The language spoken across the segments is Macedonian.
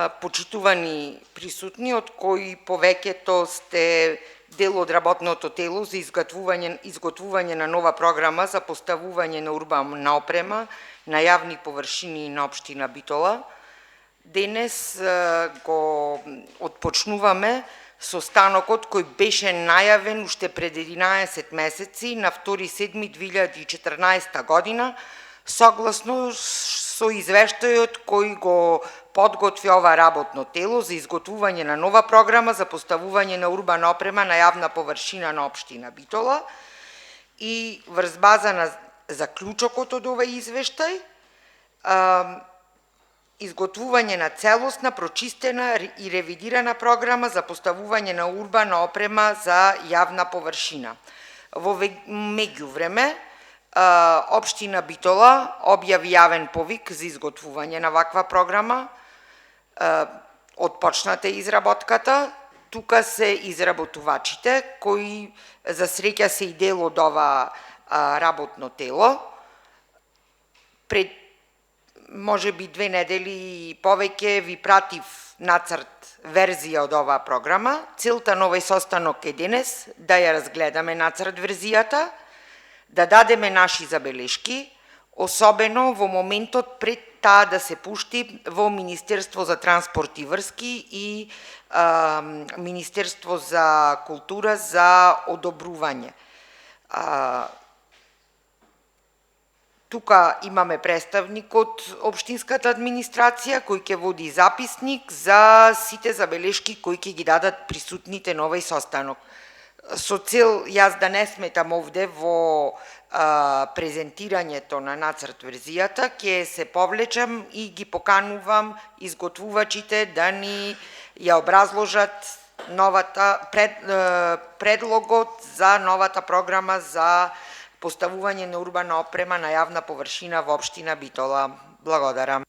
почитувани присутни, од кои повеќето сте дел од работното тело за изготвување на нова програма за поставување на урбана опрема на јавни површини на општина Битола. Денес го отпочнуваме со станокот кој беше најавен уште пред 11 месеци на 2.7.2014 година, согласно со извештајот кој го подготви ова работно тело за изготвување на нова програма за поставување на урбана опрема на јавна површина на општина Битола, и врз база на заклучокот од овој извештај, изготвување на целосна, прочистена и ревидирана програма за поставување на урбана опрема за јавна површина. Во меѓувреме, општина Битола објави јавен повик за изготвување на ваква програма. Отпочната изработката, тука се изработувачите кои за среќа се и дел од ова работно тело. Пред може би 2 недели и повеќе ви пратив нацрт верзија од оваа програма. Целта на овој состанок е денес да ја разгледаме нацрт верзијата, да дадеме наши забелешки, особено во моментот пред таа да се пушти во Министерство за транспорт и врски и Министерство за култура за одобрување. Тука имаме представник од општинската администрација кој ќе води записник за сите забелешки кои ќе ги дадат присутните на овој состанок. Со цел јас да не сметам овде во презентирањето на нацрт верзијата, ќе се повлечам и ги поканувам изготвувачите да ни ја образложат предлогот за новата програма за поставување на урбана опрема на јавна површина во општина Битола. Благодарам.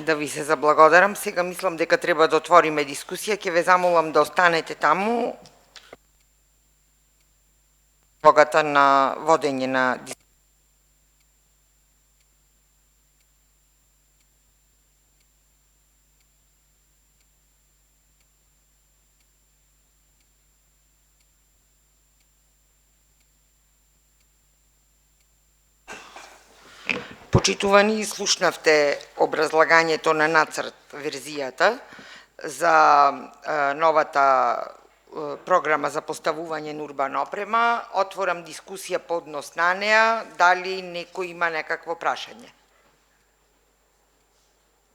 да ви се заблагодарам. Сега мислам дека треба да отвориме дискусија. Ќе ве замолам да останете таму. Богата на водење на дискусија. Почитувани, слушнавте образлагањето на нацрт верзијата за новата програма за поставување на урбана опрема. Отворам дискусија по однос на неа. Дали некој има некакво прашање?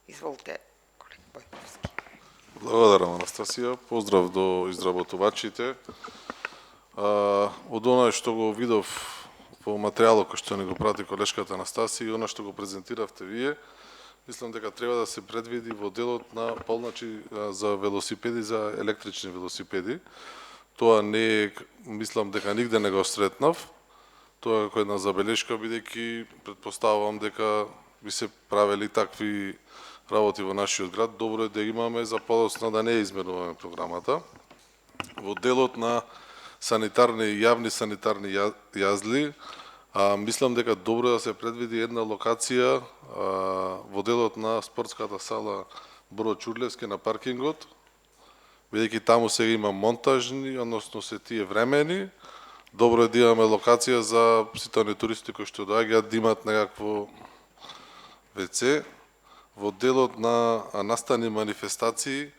Изволте, колега Бојковски. Благодарам, Анастасија. Поздрав до изработувачите. Од оној што го видов по материјалот кој што ни го прати колешката Анастасија и оно што го презентиравте вие, мислам дека треба да се предвиди во делот на полначи за велосипеди, за електрични велосипеди. Тоа не е, мислам дека нигде не го сретнав. Тоа е како една забелешка, бидејќи претпоставувам дека би се правели такви работи во нашиот град. Добро е да имаме, за подоцна да не изменуваме програмата. Во делот на јавни санитарни јазли, мислам дека добро да се предвиди една локација во делот на спортската сала Боро Ќурлевски на паркингот, бидејќи таму сега има монтажни, односно се тие времени. Добро е да имаме локација за сите оние туристи кои што доаѓаат да имат некакво ВЦ. Во делот на настани манифестации,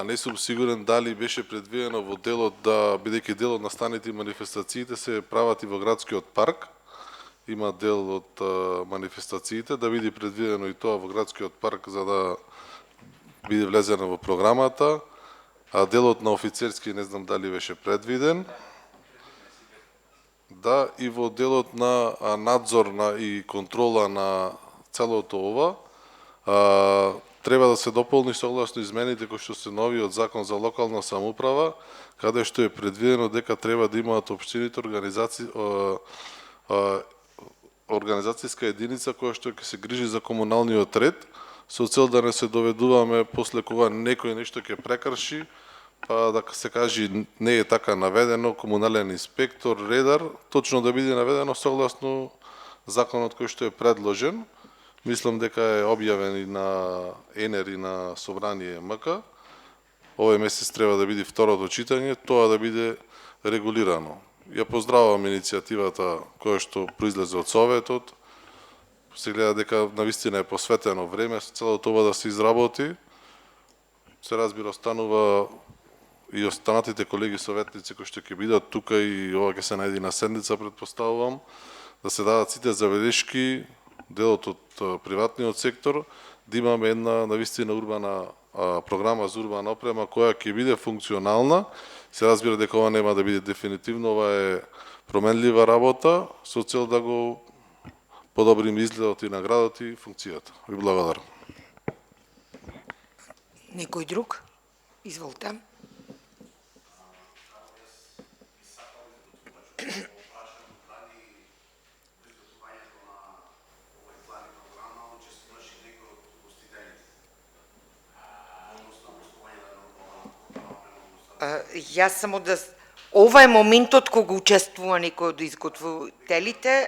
не сум сигурен дали беше предвидено во делот да, бидејќи делот на станите и манифестациите се прават и во градскиот парк, има дел од манифестациите, да биде предвидено и тоа во градскиот парк за да биде влезено во програмата, а делот на офицерски не знам дали беше предвиден. Да, и во делот на надзор и контрола на целото ова, треба да се дополни согласно измените кои што се новиот закон за локална самоуправа, каде што е предвидено дека треба да имаат општините организацијска единица која што ќе се грижи за комуналниот ред, со цел да не се доведуваме после кога некој нешто ќе прекрши, па да се кажи не е така наведено, комунален инспектор, редар, точно да биде наведено согласно законот кој што е предложен. Мислам дека е објавен и на ЕНЕР и на Собрание МК. Овој месец треба да биде второто читање, тоа да биде регулирано. Ја поздравувам иницијативата која што произлезе од Советот. Се гледа дека навистина е посветено време со целото ова да се изработи. Се разбира, останува и останатите колеги советници кои што ќе бидат тука и ова ќе се најде на седница, претпоставувам, да се дадат сите забелешки, делот од приватниот сектор, да имаме една навистина урбана програма за урбана опрема која ќе биде функционална. Се разбира дека ова нема да биде дефинитивно, ова е променлива работа со цел да го подобриме изгледот и на градот и функцијата. Ви благодарам. Некој друг? Изволте. Јас само да... Ова е моментот кога учествува некој од изготвителите.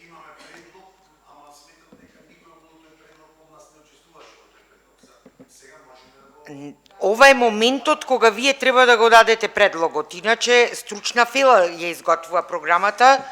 Имаме предлог, ама сметам дека никој од тој предлог од нас не учествуваше во тој предлог. Сега можеме да го... Ова е моментот кога вие треба да го дадете предлогот. Иначе стручна фила ја изготвува програмата.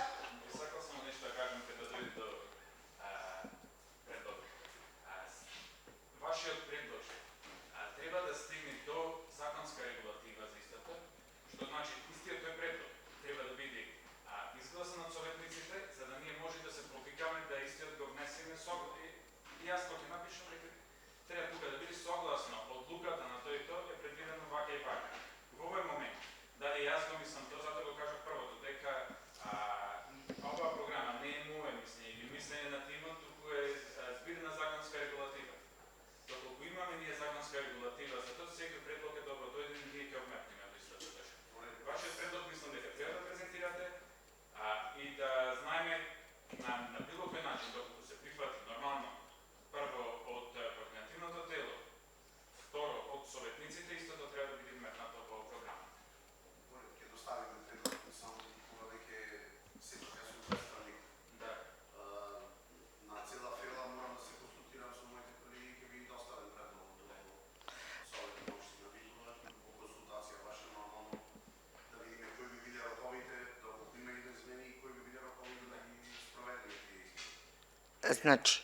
Значи,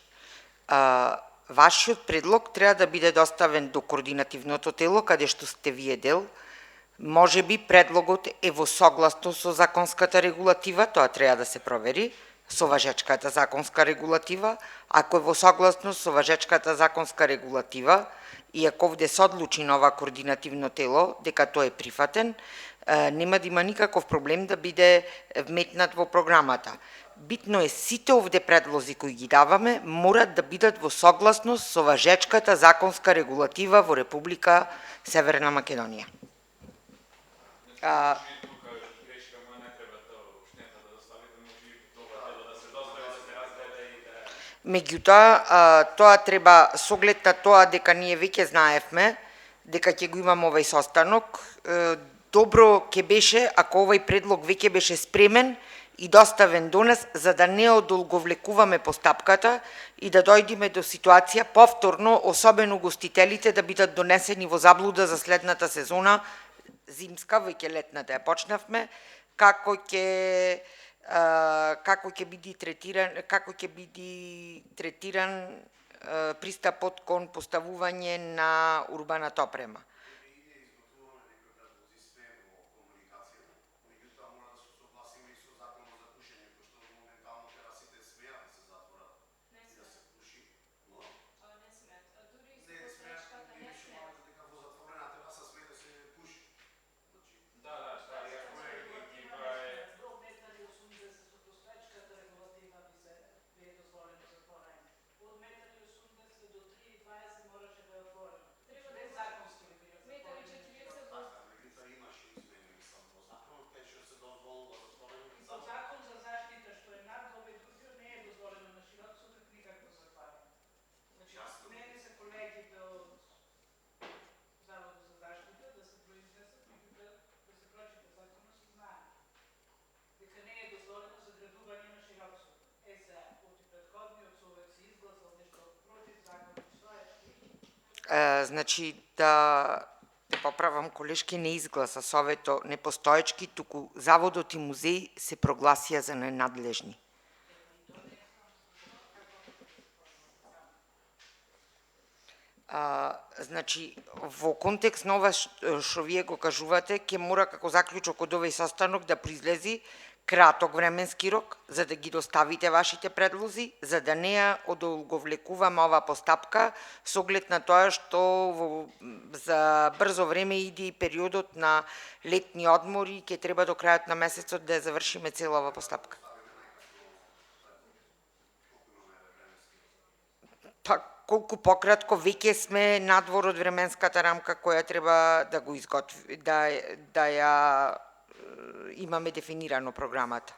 вашиот предлог треба да биде доставен до координативното тело, каде што сте вие дел. Може би предлогот е во согласно со законската регулатива, тоа треба да се провери, со важечката законска регулатива. Ако е во согласно со важечката законска регулатива и ако овде се одлучи на ова координативно тело дека тој е прифатен, нема да има никаков проблем да биде вметнат во програмата. Битно е сите овде предлози кои ги даваме морат да бидат во согласност со важечката законска регулатива во Република Северна Македонија. Меѓутоа, тоа треба, со оглед на тоа дека ние веќе знаевме дека ќе го имаме овој состанок, добро ќе беше ако овој предлог веќе беше спремен и доставен до нас, за да не одолговлекуваме постапката и да дојдеме до ситуација повторно, особено гостителите, да бидат донесени во заблуда за следната сезона, зимска, веќе летната ја почнавме, како ќе биде третиран пристапот кон поставување на урбаната опрема. Значи, да те поправам, колешки, не изгласа совето непостоечки, туку Заводот и музеј се прогласија за ненадлежни. Значи, во контекст на ова што вие го кажувате, ќе мора како заклучок од овој состанок да произлези краток временски рок за да ги доставите вашите предлози, за да не ја одолговлекуваме ова постапка со оглед на тоа што за брзо време иде и периодот на летни одмори и ќе треба до крајот на месецот да ја завршиме цела ова постапка. Колку пократко, веќе сме надвор од временската рамка која треба да го изготви, да ја имаме дефинирано програмата.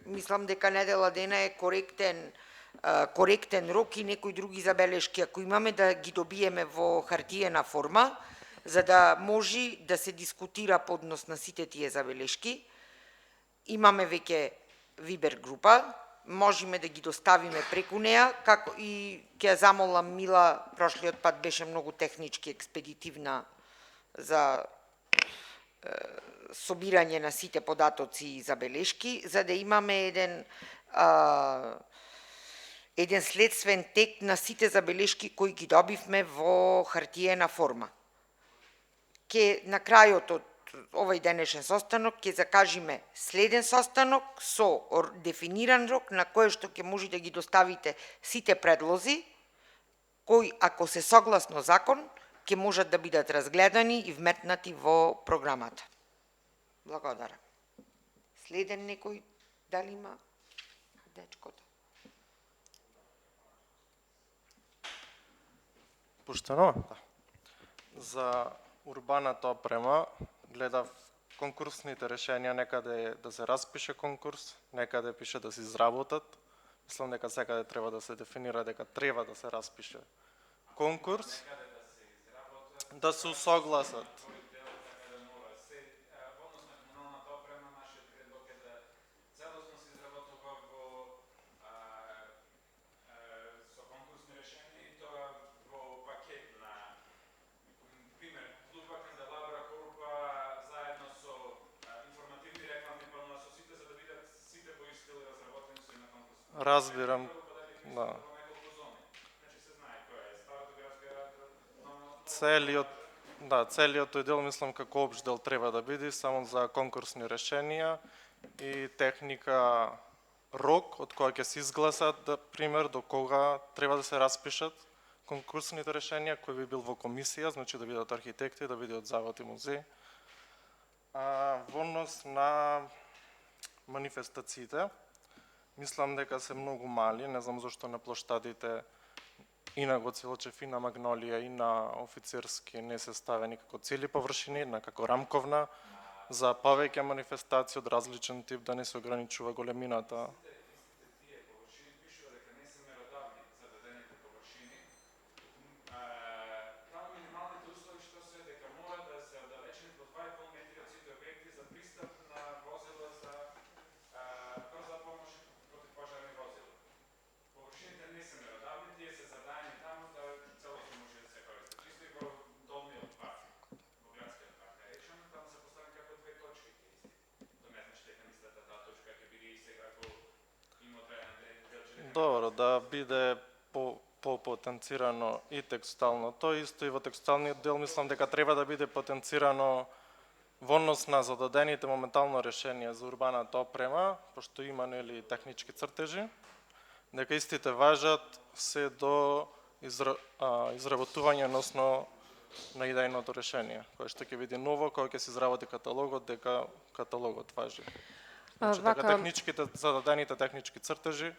Мислам дека недела дена е коректен рок и некои други забелешки ако имаме да ги добиеме во хартиена форма, за да може да се дискутира поднос на сите тие забелешки. Имаме веќе Вибер група, можеме да ги доставиме преку неа, како и ќе замолам Мила, прошлиот пат беше многу технички експедитивна за собирање на сите податоци и забелешки, за да имаме еден следствен тек на сите забелешки кои ги добивме во хартиена форма. На крајот од овој денешен состанок ќе закажиме следен состанок со дефиниран рок на кој што ќе може да ги доставите сите предлози кои, ако се согласно закон, ќе можат да бидат разгледани и вметнати во програмата. Благодарам. Следен некој, дали има дечкото? Поштено? За урбаната опрема гледав конкурсните решенија, некаде да се распише конкурс, некаде пише да се изработат. Мислам дека секаде треба да се дефинира дека треба да се распише конкурс, да се усогласат. Разбирам, да. Целиот тој дел мислам како општ дел треба да биде само за конкурсни решенија и техника рок од која ќе се изгласат, да пример до кога треба да се распишат конкурсните решенија, кој би бил во комисија, значи да бидат архитекти, да бидат завод и музеј. Во однос на манифестациите, мислам дека се многу мали, не знам зашто на плоштадите и на Гоцелчев, и на Магнолија, и на Офицерски не се ставени како цели површини, на како рамковна, за повеќе манифестации од различен тип, да не се ограничува големината. Добро, да биде по-потенцирано и текстуалното, исто и во текстуалниот дел мислам дека треба да биде потенцирано во однос на зададените моментално решенија за урбаната опрема, пошто има нели технички цртежи, дека истите важат се до изработување односно на идејното решение, кое што ќе биде ново, кога ќе се изработи каталогот, дека каталогот важи. Значи дека зададените технички цртежи.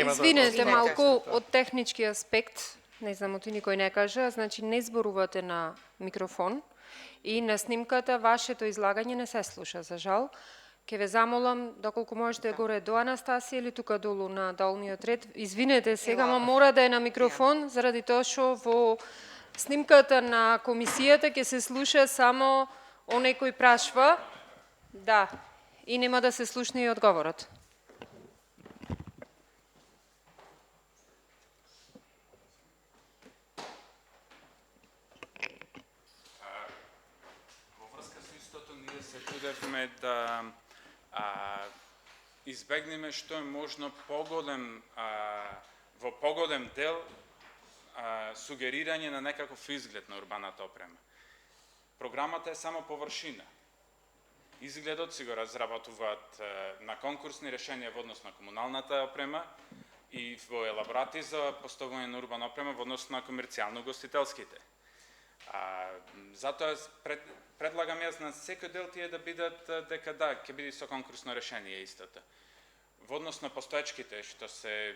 Извинете малку од технички аспект, не знам, оти никој не кажа, значи не зборувате на микрофон и на снимката вашето излагање не се слуша, за жал. Ке ве замолам, доколку можете горе до Анастасија или тука долу на долниот ред. Извинете сега, ама мора да е на микрофон, заради тоа што во снимката на комисијата ќе се слуша само оној кој прашва, да, и нема да се слушне и одговорот. Трудевме да избегнеме што е можно во поголем дел сугерирање на некаков изглед на урбаната опрема. Програмата е само површина. Изгледот си го разработуваат на конкурсни решенија во однос на комуналната опрема и во елаборати за поставување на урбана опрема во однос на комерцијално-гостителските. Затоа предлагам јас на секој дел тие да бидат дека да, ќе биде со конкурсно решение истото. Во однос на постоечките, што се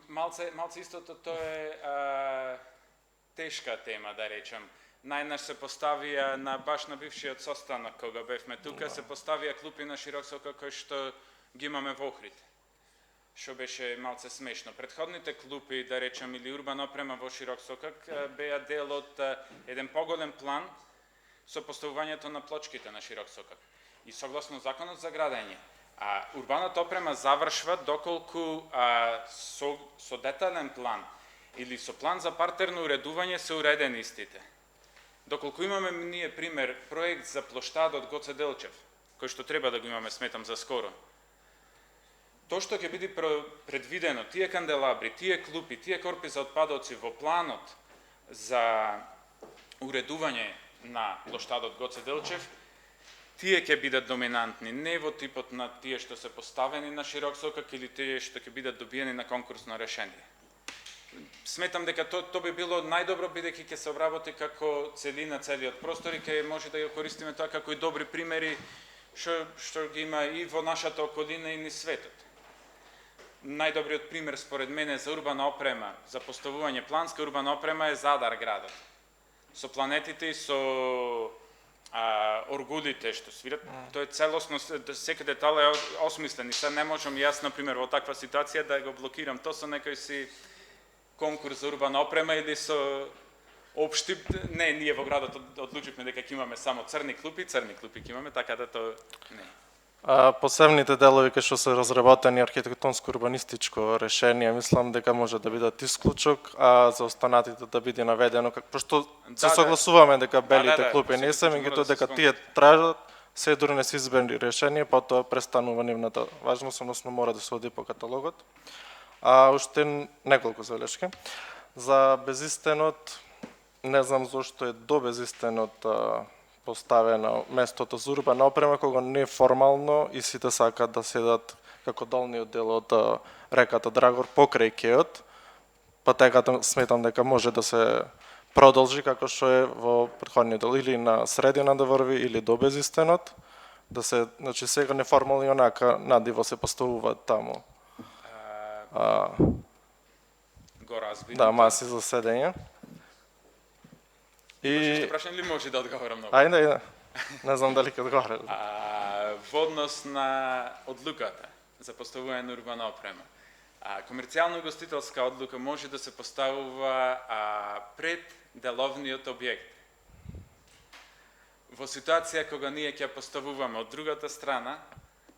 малце истото, тоа е тешка тема, да речем. Најнаш се поставија баш на бившиот состанок кога бевме тука, се поставија клупи на широк сокак кои што ги имаме во Охрид. Што беше малце смешно. Претходните клупи, да речем, или урбана опрема во широк сокак, беа дел од еден поголем план со поставувањето на плочките на широк сокак. И согласно законот за градење, урбаната опрема завршва доколку со детален план или со план за партерно уредување се уредени истите. Доколку имаме ние пример проект за плоштадот Гоце Делчев, кој што треба да го имаме, сметам, за скоро. Тоа што ќе биде предвидено, тие канделабри, тие клупи, тие корпи за отпадоци во планот за уредување на плоштадот Гоце Делчев, тие ќе бидат доминантни, не во типот на тие што се поставени на широк сокак или тие што ќе бидат добиени на конкурсно решение. Сметам дека тоа би било најдобро, бидејќи ќе се обработи како целина целиот простор и ќе може да ја користиме тоа како и добри примери што ги има и во нашата околина и низ светот. Најдобриот пример според мене за урбана опрема, за поставување планска урбана опрема е Задар градот. Со планетите и со оргулите што свират, тоа е целосно, секој детал е осмислен и сега не можам јас, например, во таква ситуација да го блокирам тоа со некој си конкурс за урбана опрема или со општи, не, ние во градот одлучивме дека ќе имаме само црни клупи ќе имаме, така да тоа не. Посебните делови кај што се разработени архитектонско-урбанистичко решение, мислам дека може да бидат исклучок, а за останатите да биде наведено, пошто се согласуваме дека белите клупи не се, меѓутоа дека тие тражат се дури не се избери решение, потоа престанува нивната важност, односно мора да се оди по каталогот. А уште неколку забелешки. За безистенот, не знам зошто е до безистенот поставено местото за урбана опрема, кога неформално и сите сакаат да седат како долниот дел од реката Драгор покрај кеот, патеката сметам дека може да се продолжи како што е во претходниот дел, или на средина да врви, или до безистенот, да се, значи сега неформално и онака надиво се поставуваат таму. Го разбирам. Да, маси за седење. Можеш да прашам или може да одговорам многу? Ајде, не знам дали ќе одговарам. Во однос на одлуката за поставување на урбана опрема, комерцијално-гостителска одлука може да се поставува пред деловниот објект. Во ситуација кога ние ќе поставуваме од другата страна,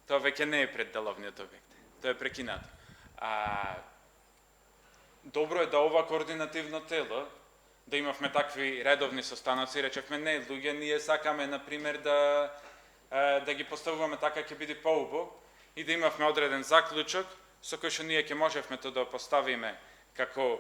тоа веќе не е пред деловниот објект. Тоа е прекинато. Добро е да ова координативно тело, да имавме такви редовни состаноци, речевме не, луѓе, ние сакаме, например, да ги поставуваме така ќе биде поубаво и да имавме одреден заклучок со кој што ние ќе можевме тоа да поставиме како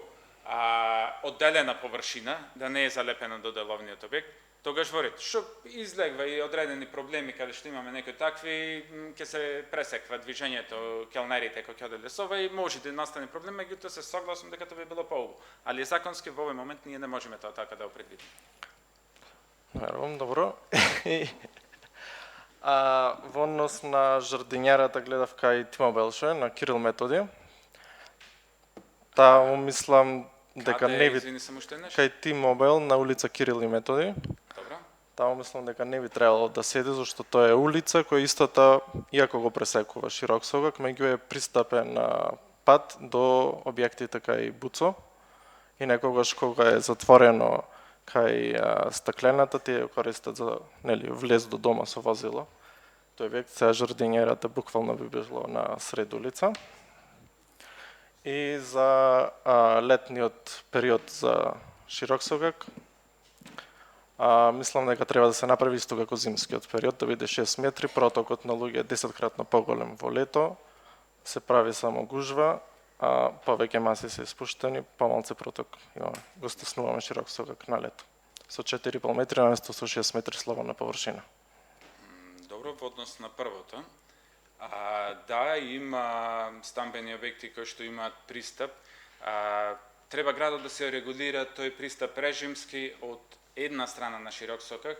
одделена површина, да не е залепена до деловниот објект, тогаш во ред. Што излегва и одредени проблеми каде што имаме некои такви, ќе се пресеква движењето, келнерите кои ќе оделе сова и може да настане проблем, меѓутоа се согласувам дека тоа би било поубаво. Али законски во овој момент ние не можеме тоа така да го предвидиме. Верувам, добро. Во однос на жардинјарата гледав кај T-Mobile на Кирил Методи. Таму мислам дека не би кај T-Mobile на улица Кирил и Методи. Добро. Таму мислам дека не би требало да седи, зашто тоа е улица која истата, иако го пресекува широк согак, меѓу е пристапен пат до објектите кај Буцо и некогаш кога е затворено кај стаклената, тие користат за влез до дома со возило. Тој објект сега жардинјерата буквално би било на сред улица. И за летниот период за широк согак, мислам дека треба да се направи исто како зимскиот период, да биде 6 метри, протокот на луѓе е 10-кратно поголем во лето, се прави само гужва, повеќе маси се испуштени, помалце проток имаме. Го стеснуваме широк согак на лето. Со 4,5 метри наместо со 6 метри слободна површина. Добро, во однос на првото. Да, има стамбени објекти кои што имаат пристап. Треба градот да се регулира тој пристап режимски од една страна на широк сокак.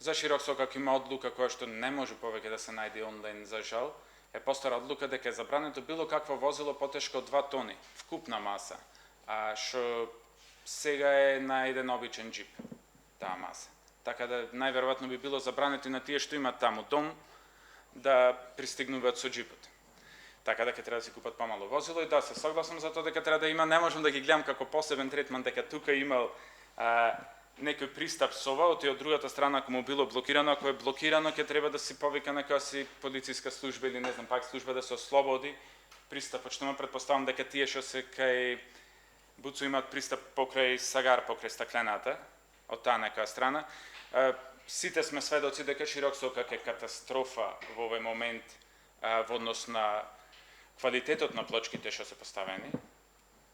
За широк сокак има одлука која што не може повеќе да се најде онлайн, за жал. Е постара одлука дека е забрането било какво возило потешко од 2 тони, вкупна маса, што сега е на еден обичен джип, таа маса. Така да најверојатно би било забрането и на тие што имаат таму дом да пристигнуваат со джипот. Така дека треба да си купат помало возило и да се согласам за тоа дека треба да има, не можам да ги гледам како посебен третман дека тука имал некој пристап со ова, од другата страна ако му било блокирано, ако е блокирано ќе треба да си повика некоја си полициска служба или не знам пак служба да се ослободи пристапот, што ме претпоставам дека тие што се кај Буцо имаат пристап покрај сагар, покрај стаклената, од таа некоја страна. Сите сме сведоци дека широк сокак е катастрофа во овој момент во однос на квалитетот на плочките што се поставени.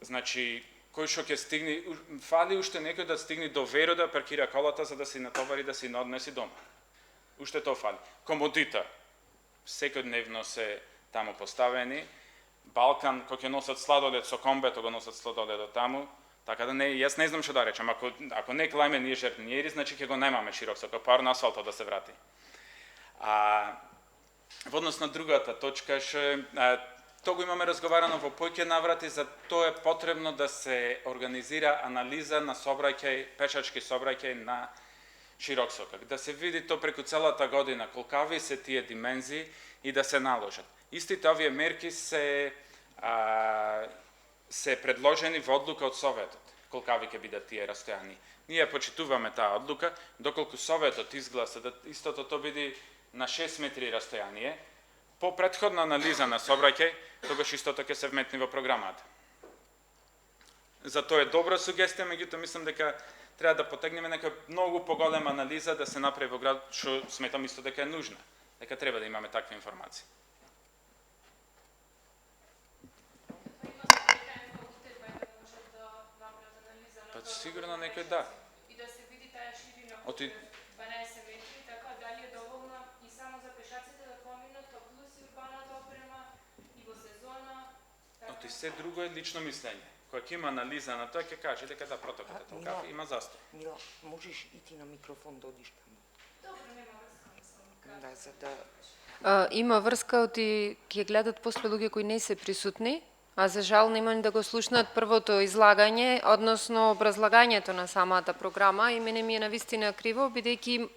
Значи, кој што ќе стигне, фали уште некој да стигне до Веро да паркира колата за да се натовари да се однеси дома. Уште тоа фали. Комодита, секојдневно се таму поставени. Балкан, кој ќе носат сладолед со комбето, го носат сладоледот таму. Така да не, јас не знам што да речам. Ако не клајме ние жардинјери, значи ќе го немаме широк сокак, пар на асфалтот да се врати. Во однос на другата точка, тоа го имаме разговарано во поќе наврати, за тоа е потребно да се организира анализа на сообраќај, пешачки сообраќај на широк сокак. Да се види тоа преку целата година колкави се тие димензии и да се наложат. Истите овие мерки се предложени во одлука од Советот, колкави ќе бидат тие растојани. Ние почитуваме таа одлука, доколку Советот изгласа да истото тоа биде на 6 метри растојание, по претходна анализа на сообраќај, тогаш истото ќе се вметни во програмата. За тоа е добра сугестија, меѓутоа мислам дека треба да потегнеме нека многу поголема анализа да се направи во град, што сметам исто дека е нужна, дека треба да имаме такви информации. Па сигурно некој да. И да се види таа ширина од 12 метри, така дали е доволна и само за пешаците да поминат, па плюс и урбаната опрема и во сезона. Оти се друго е лично мислење. Кога ќе има анализа на тоа, ќе каже дека да протоката толкава има застој. Мила, можеш и ти на микрофон да одиш таму? Добро, нема врска, Да, за да... Има врска, оти ќе гледат после луѓе кои не се присутни, а за жал нема ни да го слушнат првото излагање, односно образлагањето на самата програма, и мене ми е навистина криво, бидејќи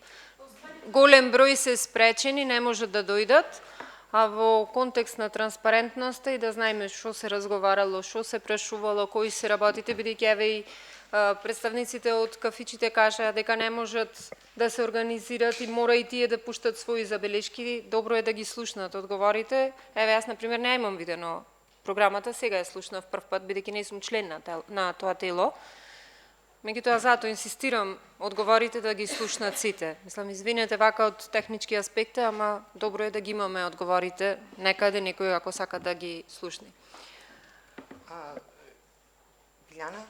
голем број се спречени, не можат да дојдат, а во контекст на транспарентноста и да знаеме што се разговарало, што се прашувало, кои се работите, бидејќи еве и представниците од кафичите кажаа дека не можат да се организират и мора и тие да пуштат своји забелешки, добро е да ги слушнат одговорите. Еве јас на пример не имам видено програмата, сега ја слушнав прв пат, бидејќи не сум член на тоа тело. Меѓутоа затоа инсистирам одговорите да ги слушнат сите. Мислам, извинете вака од технички аспекти, ама добро е да ги имаме одговорите некаде некој ако сака да ги слушне. Билјана?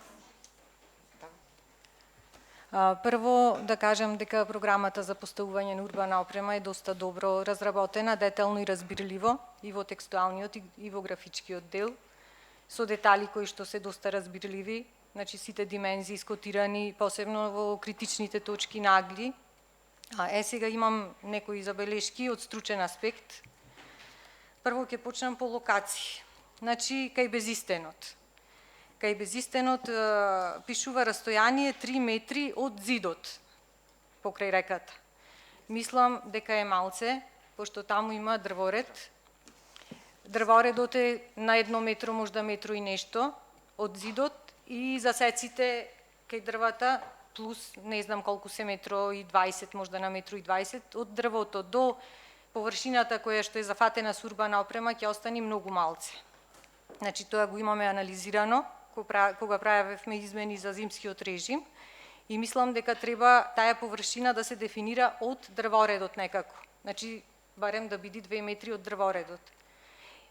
Прво да кажем дека програмата за поставување на урбана опрема е доста добро разработена, детално и разбирливо и во текстуалниот и во графичкиот дел, со детали кои што се доста разбирливи, значи сите димензии скотирани, посебно во критичните точки нагли. Сега имам некои забелешки од стручен аспект. Прво ќе почнам по локации. Значи, кај Безистенот. Кај Безистенот пишува растојание 3 метри од зидот покрај реката. Мислам дека е малце, пошто таму има дрворед. Дрворедот е на 1 метро, можда метро и нешто од зидот и засеците кај дрвата плюс не знам колку се метро и 20, можда на метро и 20 од дрвото до површината која што е зафатена со урбана опрема ќе остане многу малце. Значи тоа го имаме анализирано кога правевме измени за зимскиот режим и мислам дека треба таа површина да се дефинира од дрворедот некако. Значи барем да биде 2 метри од дрворедот.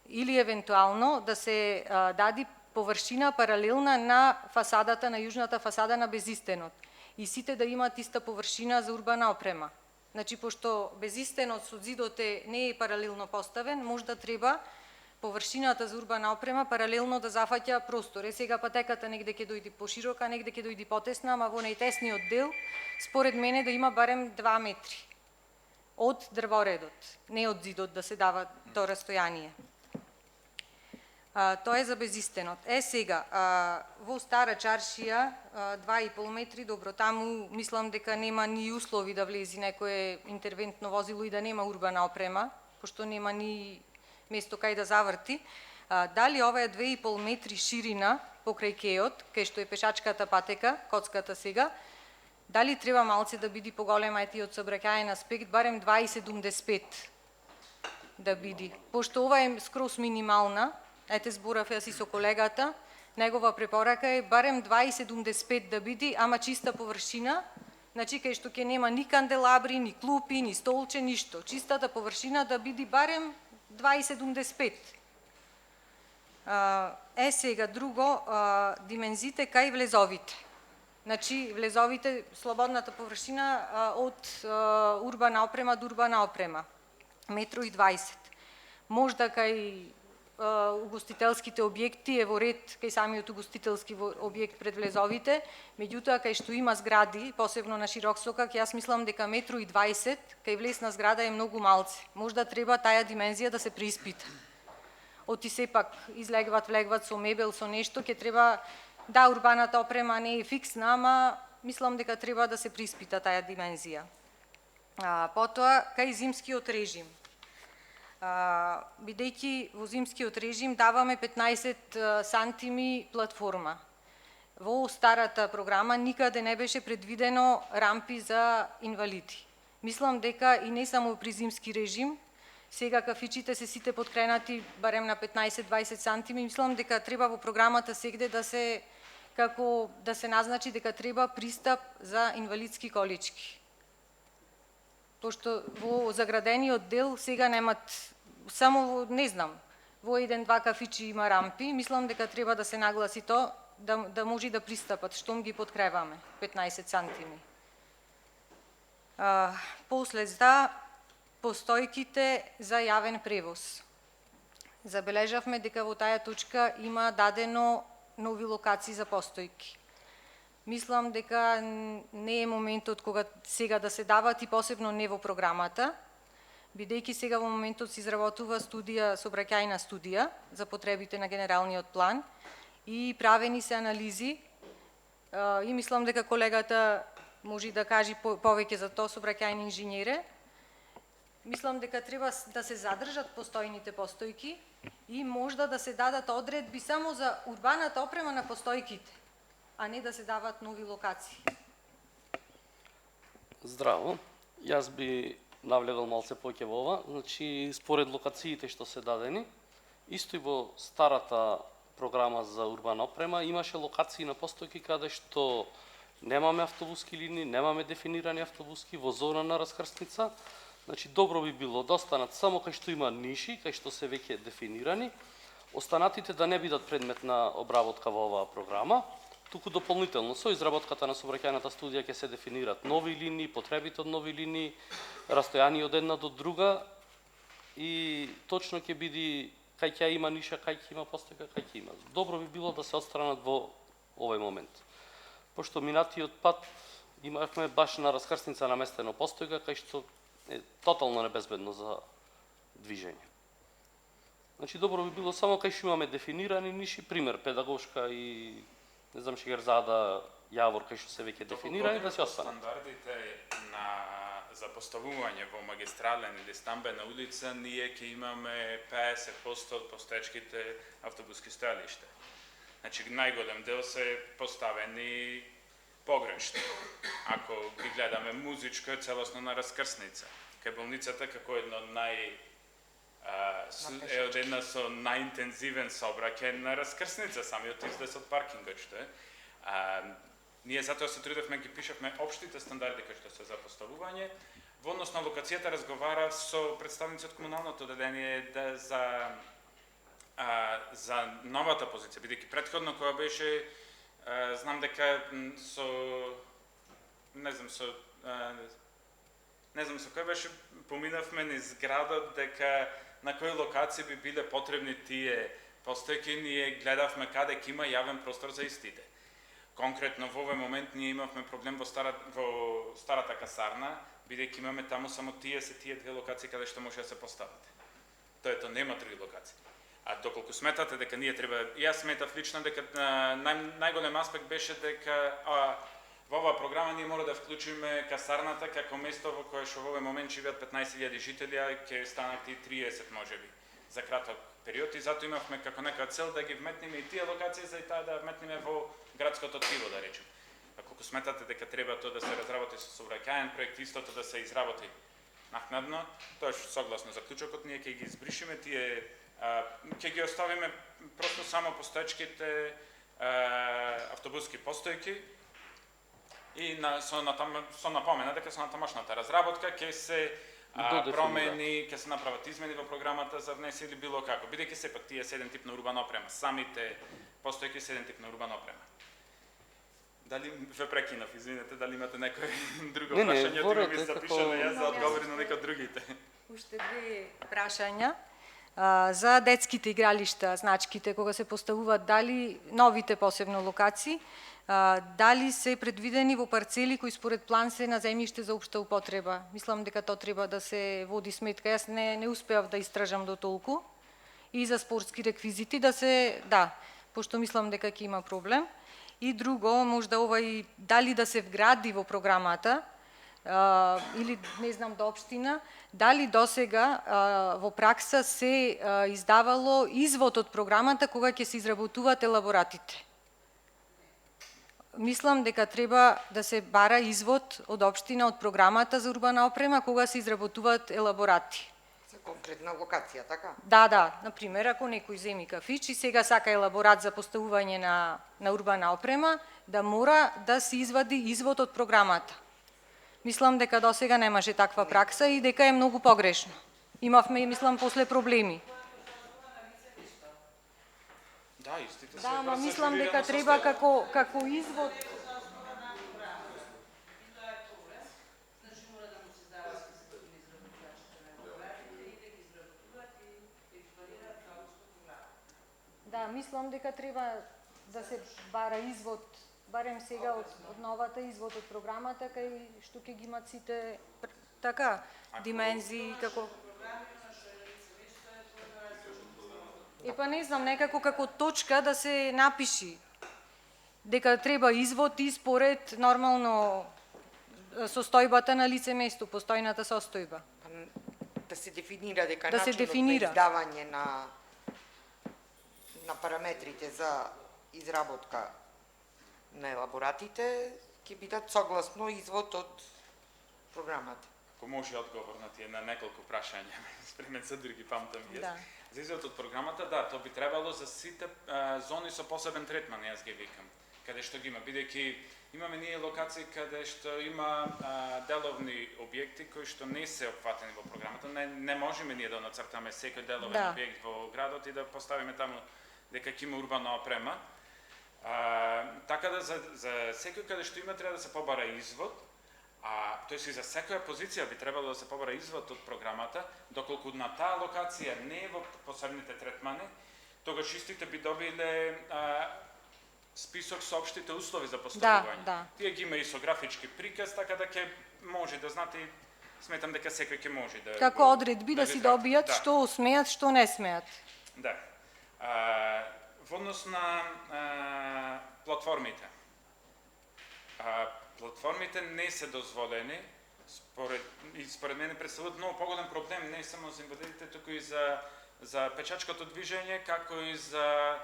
Или евентуално да се даде површина паралелна на фасадата, на јужната фасада на Безистенот. И сите да имаат иста површина за урбана опрема. Значи, пошто Безистенот со зидот не е паралелно поставен, можда треба површината за урбана опрема паралелно да зафаќа простор. Сега патеката негде ќе дојде поширока, негде ќе дојде потесна, ама во најтесниот дел, според мене да има барем 2 метри од дрворедот, не од зидот да се дава тоа растојание. Тоа е за Безистенот. Сега, во Стара Чаршија, 2,5 метри, добро, таму мислам дека нема ни услови да влези некое интервентно возило и да нема урбана опрема, пошто нема ни место кај да заврти. Дали ова е 2,5 метри ширина покрај кеот, кај што е пешачката патека, коцката сега, дали треба малце да биде поголема етиот сообраќаен аспект, барем 2,75 да биде, пошто ова е скроз минимална. Ете, зборав јас и со колегата, негова препорака е барем 2,75 да биде, ама чиста површина, значи кај што ќе нема ни канделабри, ни клупи, ни столче, ништо. Чистата површина да биде барем 2,75. Сега друго, димензите кај влезовите. Значи, влезовите, слободната површина од урбана опрема до урбана опрема, 1,20 м. Можда кај угостителските објекти е во ред кај самиот угостителски објект пред влезовите, меѓутоа кај што има згради, посебно на широк сокак, јас мислам дека 1,20 м кај влезна зграда е многу малце. Можда треба таа димензија да се преиспита. Оти сепак излегват, влегват со мебел, со нешто, ќе треба, да, урбаната опрема не е фиксна, ама мислам дека треба да се преиспита таа димензија. Потоа, кај зимскиот режим. Бидејќи во зимскиот режим даваме 15 сантими платформа. Во старата програма никаде не беше предвидено рампи за инвалиди. Мислам дека и не само при зимски режим, сега кафичите се сите подкренати барем на 15-20 сантими, мислам дека треба во програмата сегде да се како да се назначи дека треба пристап за инвалидски колички. Пошто во заградениот дел сега немат, само не знам, во еден-два кафичи има рампи, мислам дека треба да се нагласи то, да може да пристапат, штом ги подкреваме, 15 сантими. После за постојките за јавен превоз. Забележавме дека во таа точка има дадено нови локации за постојки. Мислам дека не е моментот кога сега да се дават и посебно не во програмата, бидејќи сега во моментот се изработува студија, сообраќајна студија за потребите на генералниот план и правени се анализи и мислам дека колегата може да каже повеќе за тоа, сообраќајни инженере. Мислам дека треба да се задржат постојните постојки и можда да се дадат одредби само за урбаната опрема на постојките, а не да се дават нови локации. Здраво. Јас би навлегал малце повеќе во ова. Значи, според локациите што се дадени, исто и во старата програма за урбана опрема имаше локации на постојки каде што немаме автобуски линии, немаме дефинирани автобуски во зона на раскрсница. Значи, добро би било да останат само кај што има ниши, кај што се веќе дефинирани, останатите да не бидат предмет на обработка во оваа програма, туку дополнително со изработката на сообраќајната студија ќе се дефинират нови линии, потребите од нови линии, растојани од една до друга и точно ќе биде кај ќе има ниша, кај ќе има постојка, кај ќе има. Добро би било да се отстранат во овој момент. Пошто минатиот пат имавме баш на раскрсница наместено постојка кај што е тотално небезбедно за движење. Значи, добро би било само кај што имаме дефинирани ниши, пример, педагошка и не знам Шегерзада, Јавор, кај што се веќе дефинирани, да се останат. Стандардите за поставување во магистрален или стамбена улица, ние ќе имаме 50% од постоечките автобуски стојалишта. Значи, најголем дел се поставени погрешно. Ако ги гледаме музичко, е целосно на раскрсница. Кај болницата како едно од една со најинтензивен сообраќај на раскрсница, самиот излез од паркингот што е. Ние затоа се трудевме, ги пишавме општите стандарди кои што се за поставување. Во однос на локацијата разговара со представници од комуналното одделение за новата позиција, бидејќи претходно кога беше знам дека не знам со кој беше, поминавме низ градот дека на кои локации би биле потребни тие постојки, ние гледавме каде ќе има јавен простор за истите. Конкретно во овој момент ние имавме проблем во старата касарна, бидејќи имаме таму само тие две локации каде што може да се постават. Тоа нема други локации. А доколку сметате дека ние треба, јас сметав лично дека најголем аспект беше дека во оваа програма ние мора да вклучиме касарната како место во кое што во овој момент живеат 15.000 жители, а ќе станат и 30 можеби за краток период, и затоа имавме како нека цел да ги вметнеме и тие локации за и таа да вметнеме во градското тиво, да речем. Ако сметате дека треба тоа да се разработи со сообраќајен проект, истото да се изработи накнадно, тоа е согласно заклучокот, ние ќе ги избришиме тие, ќе ги оставиме просто само постоечките автобуски постојки и со напомена дека со натамошната разработка ќе се промени, ќе се направат измени во програмата за внесе или било како, бидејќи сепак тие се еден тип на урбана опрема, самите постојки се еден тип на урбана опрема. Дали ве прекинав, извинете, дали имате некој друго прашање, тука ми запишано јас за одговори на некои од другите. Уште две прашања. За детските игралишта, значките, кога се поставуваат, дали новите посебно локации, дали се предвидени во парцели кои според план се на земјиште за општа употреба? Мислам дека тоа треба да се води сметка. Јас не успеав да истражам до толку. И за спортски реквизити да се, пошто мислам дека ќе има проблем. И друго, можда ова и дали да се вгради во програмата, или не знам до општина, дали досега во пракса се издавало извод од програмата кога ќе се изработуваат елаборатите. Мислам дека треба да се бара извод од општина од програмата за урбана опрема кога се изработуваат елаборати. За конкретна локација, така? Да, например, ако некој земи кафич и сега сака елаборат за поставување на урбана опрема, да мора да се извади извод од програмата. Мислам дека досега немаше таква пракса и дека е многу погрешно. Имавме, мислам, после проблеми. Да, истите се. Да, ама мислам дека треба како извод. Да, мислам дека треба да се бара извод, барем сега од новата извод од програмата, кај што ќе ги имат сите така димензии како. Епа не знам, некако како точка да се напиши дека треба извод и според нормално состојбата на лице место, постојната состојба. Да се дефинира дека Да се начинот дефинира. на издавање на параметрите за изработка на елаборатите ќе бидат согласно извод од програмата. Ако може одговор на тие на неколку прашања, спремен се други памтам јас. Да. За извод од програмата, да, тоа би требало за сите зони со посебен третман, јас ги викам, каде што ги има, бидејќи имаме ние локации каде што има деловни објекти кои што не се опфатени во програмата. Не можеме ние да нацртаме секој деловен објект во градот и да поставиме таму дека ќе има урбана опрема. Така да за секој каде што има треба да се побара извод, тоест и за секоја позиција би требало да се побара извод од програмата, доколку на таа локација не е во посебните третмани, тогаш истите би добиле список со општите услови за поставување. Да. Тие ги има и со графички приказ, така да ќе може да знаете, сметам дека секој ќе може да Како одредби да си добијат да. што смеат, што не смеат. Да. Во однос на платформите. Платформите не се дозволени, според мене представуваат многу поголем проблем не само за инвалидите, туку и за печачкото движење, како и за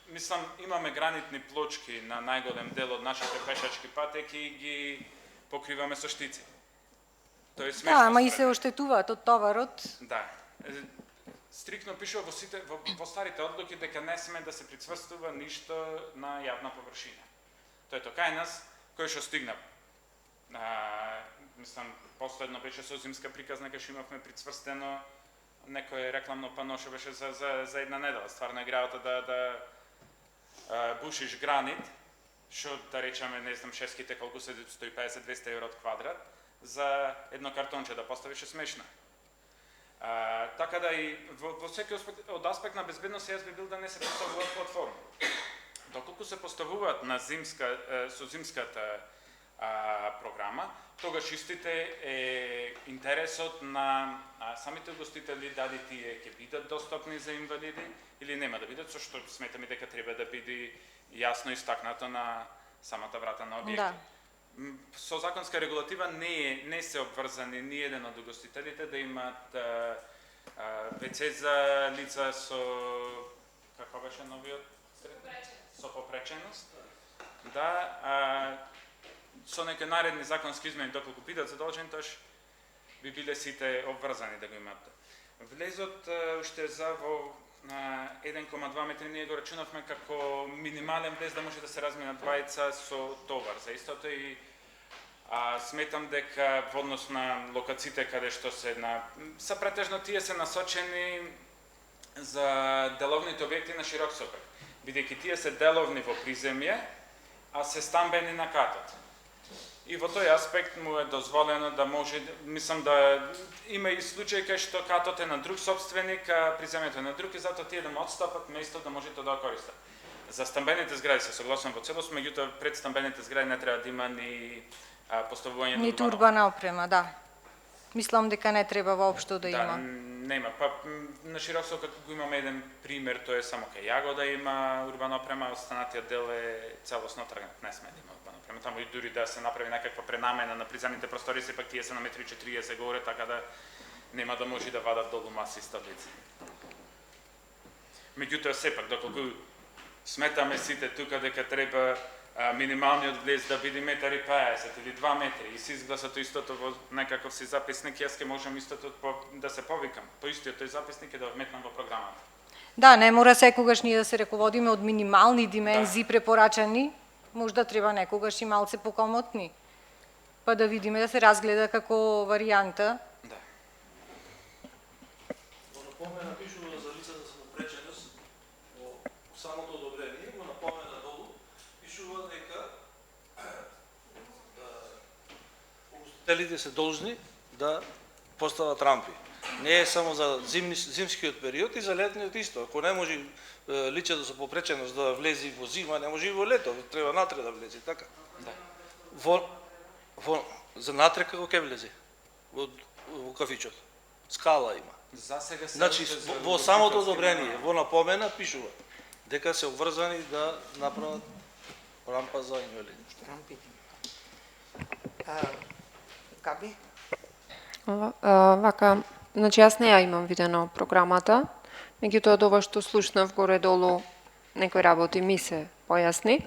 мислам, имаме гранитни плочки на најголем дел од нашите пешачки патеки и ги покриваме со штици. Тоа е смешно. Да, ама и се оштетуваат од товарот. Да. Стрикно пишува во старите одлуки дека не сме да се прицврстува ништо на јавна површина. Тоа е тоа кај нас, кој што стигна. Мислам, последно беше со зимска приказна, кај што имавме прицврстено некој рекламно пано што беше за една недела. Стварно е граото да бушиш гранит, што да речеме, не знам, шеските колку се 150-200 евро од квадрат, за едно картонче да поставиш е смешно. Така да и во секој од аспект на безбедност јас би бил да не се поставуваат платформи. Доколку се поставуваат на со зимската програма, тогаш истите интересот на самите гостители дали тие ќе бидат достапни за инвалиди или нема да бидат, со што сметаме дека треба да биде јасно истакнато на самата врата на објектот. Да. Со законска регулатива не се обврзани ни еден од угостителите да имат ВЦ за лица со како беше новиот со попреченост. Да, со неки наредни законски измени доколку бидат задолжени, тоаш би биле сите обврзани да го имат. Влезот уште за во 1,2 метри ние го рачунавме како минимален влез да може да се разминат двајца со товар. За истото и сметам дека во однос на локациите каде што се претежно тие се насочени за деловните објекти на широк сопрек, бидејќи тие се деловни во приземје, а се стамбени на катот. И во тој аспект му е дозволено да може, мислам да има и случаи кај што катот е на друг собственик, а приземјето е на друг и затоа тие да му отстапат место да можете да го користат. За стамбените згради се согласувам во целост, меѓутоа пред стамбените згради не треба да има ни поставување на Ниту урбана опрема, да. Мислам дека не треба воопшто да има. Нема. Па на широк сок го имаме еден пример, тоа е само кај Јагода има урбана опрема, останатиот дел е целосно тргнат, не сме да има урбана опрема. Таму и дури да се направи некаква пренамена на приземните простори, сепак тие се на метри 40 горе, така да нема да може да вадат долу маси и таблици. Меѓутоа сепак доколку сметаме сите тука дека треба минималниот влез да биде 1,50 или 2 метри и се изгласа тоа истото во некаков си записник, јас ќе можам истото да се повикам. По истиот тој записник е да вметнам во програмата. Да, не мора секогаш ние да се раководиме од минимални димензии препорачани, можда треба некогаш и малце покомотни, па да видиме да се разгледа како варијанта. Да. Во напомена пишува за лица за самопреченост, во самото одобрение, во напомена долу, пишува дека угостителите се должни да постават рампи. Не е само за зимскиот период и за летниот исто. Ако не може лицето за попреченост да влези во зима, не може и во лето, треба натре да влезе, така? Да. За натре како ќе влезе? Во кафичот. Скала има. За сега се Значи, во самото одобрение, во напомена пишува дека се обврзани да направат рампа за инвалиди. Рампите. Габи? Вака, значи јас не ја имам видено програмата, меѓутоа од ова што слушнав горе-долу некои работи ми се појасни.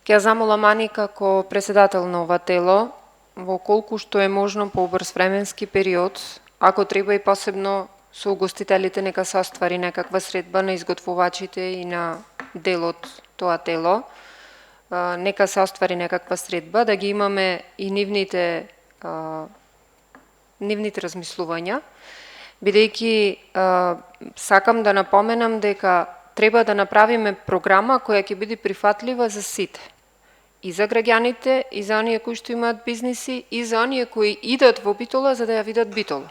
Ќе ја замолам Ани како председател на ова тело, во колку што е можно побрз временски период, ако треба и посебно со угостителите нека се оствари некаква средба на изготвувачите и на дел од тоа тело, нека се оствари некаква средба, да ги имаме и нивните размислувања, бидејќи сакам да напоменам дека треба да направиме програма која ќе биде прифатлива за сите. И за граѓаните, и за оние кои што имаат бизниси, и за оние кои идат во Битола за да ја видат Битола.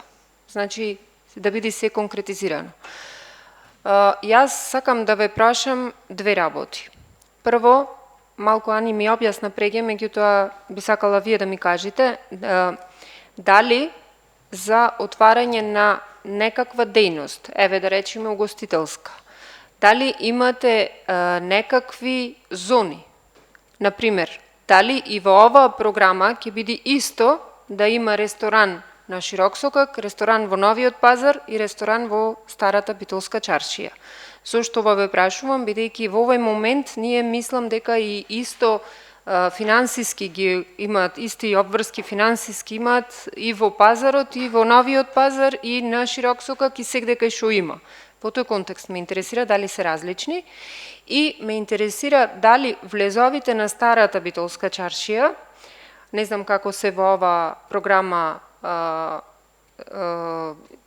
Значи, да биде се конкретизирано. Јас сакам да ве прашам две работи. Прво, малку Ани ми објасна преге, меѓутоа би сакала вие да ми кажете, дали за отварање на некаква дејност, еве да речеме угостителска, дали имате некакви зони? Например, дали и во оваа програма ќе биде исто да има ресторан на Широксокак, ресторан во Новиот пазар и ресторан во старата Битолска чаршија? Зошто ова ве прашувам, бидејќи во овој момент ние мислам дека и исто финансиски ги имаат, исти обврски финансиски имаат и во пазарот, и во Новиот пазар, и на Широксокак, и сегде кај што има. Во тој контекст ме интересира дали се различни и ме интересира дали влезовите на старата Битолска чаршија, не знам како се во ова програма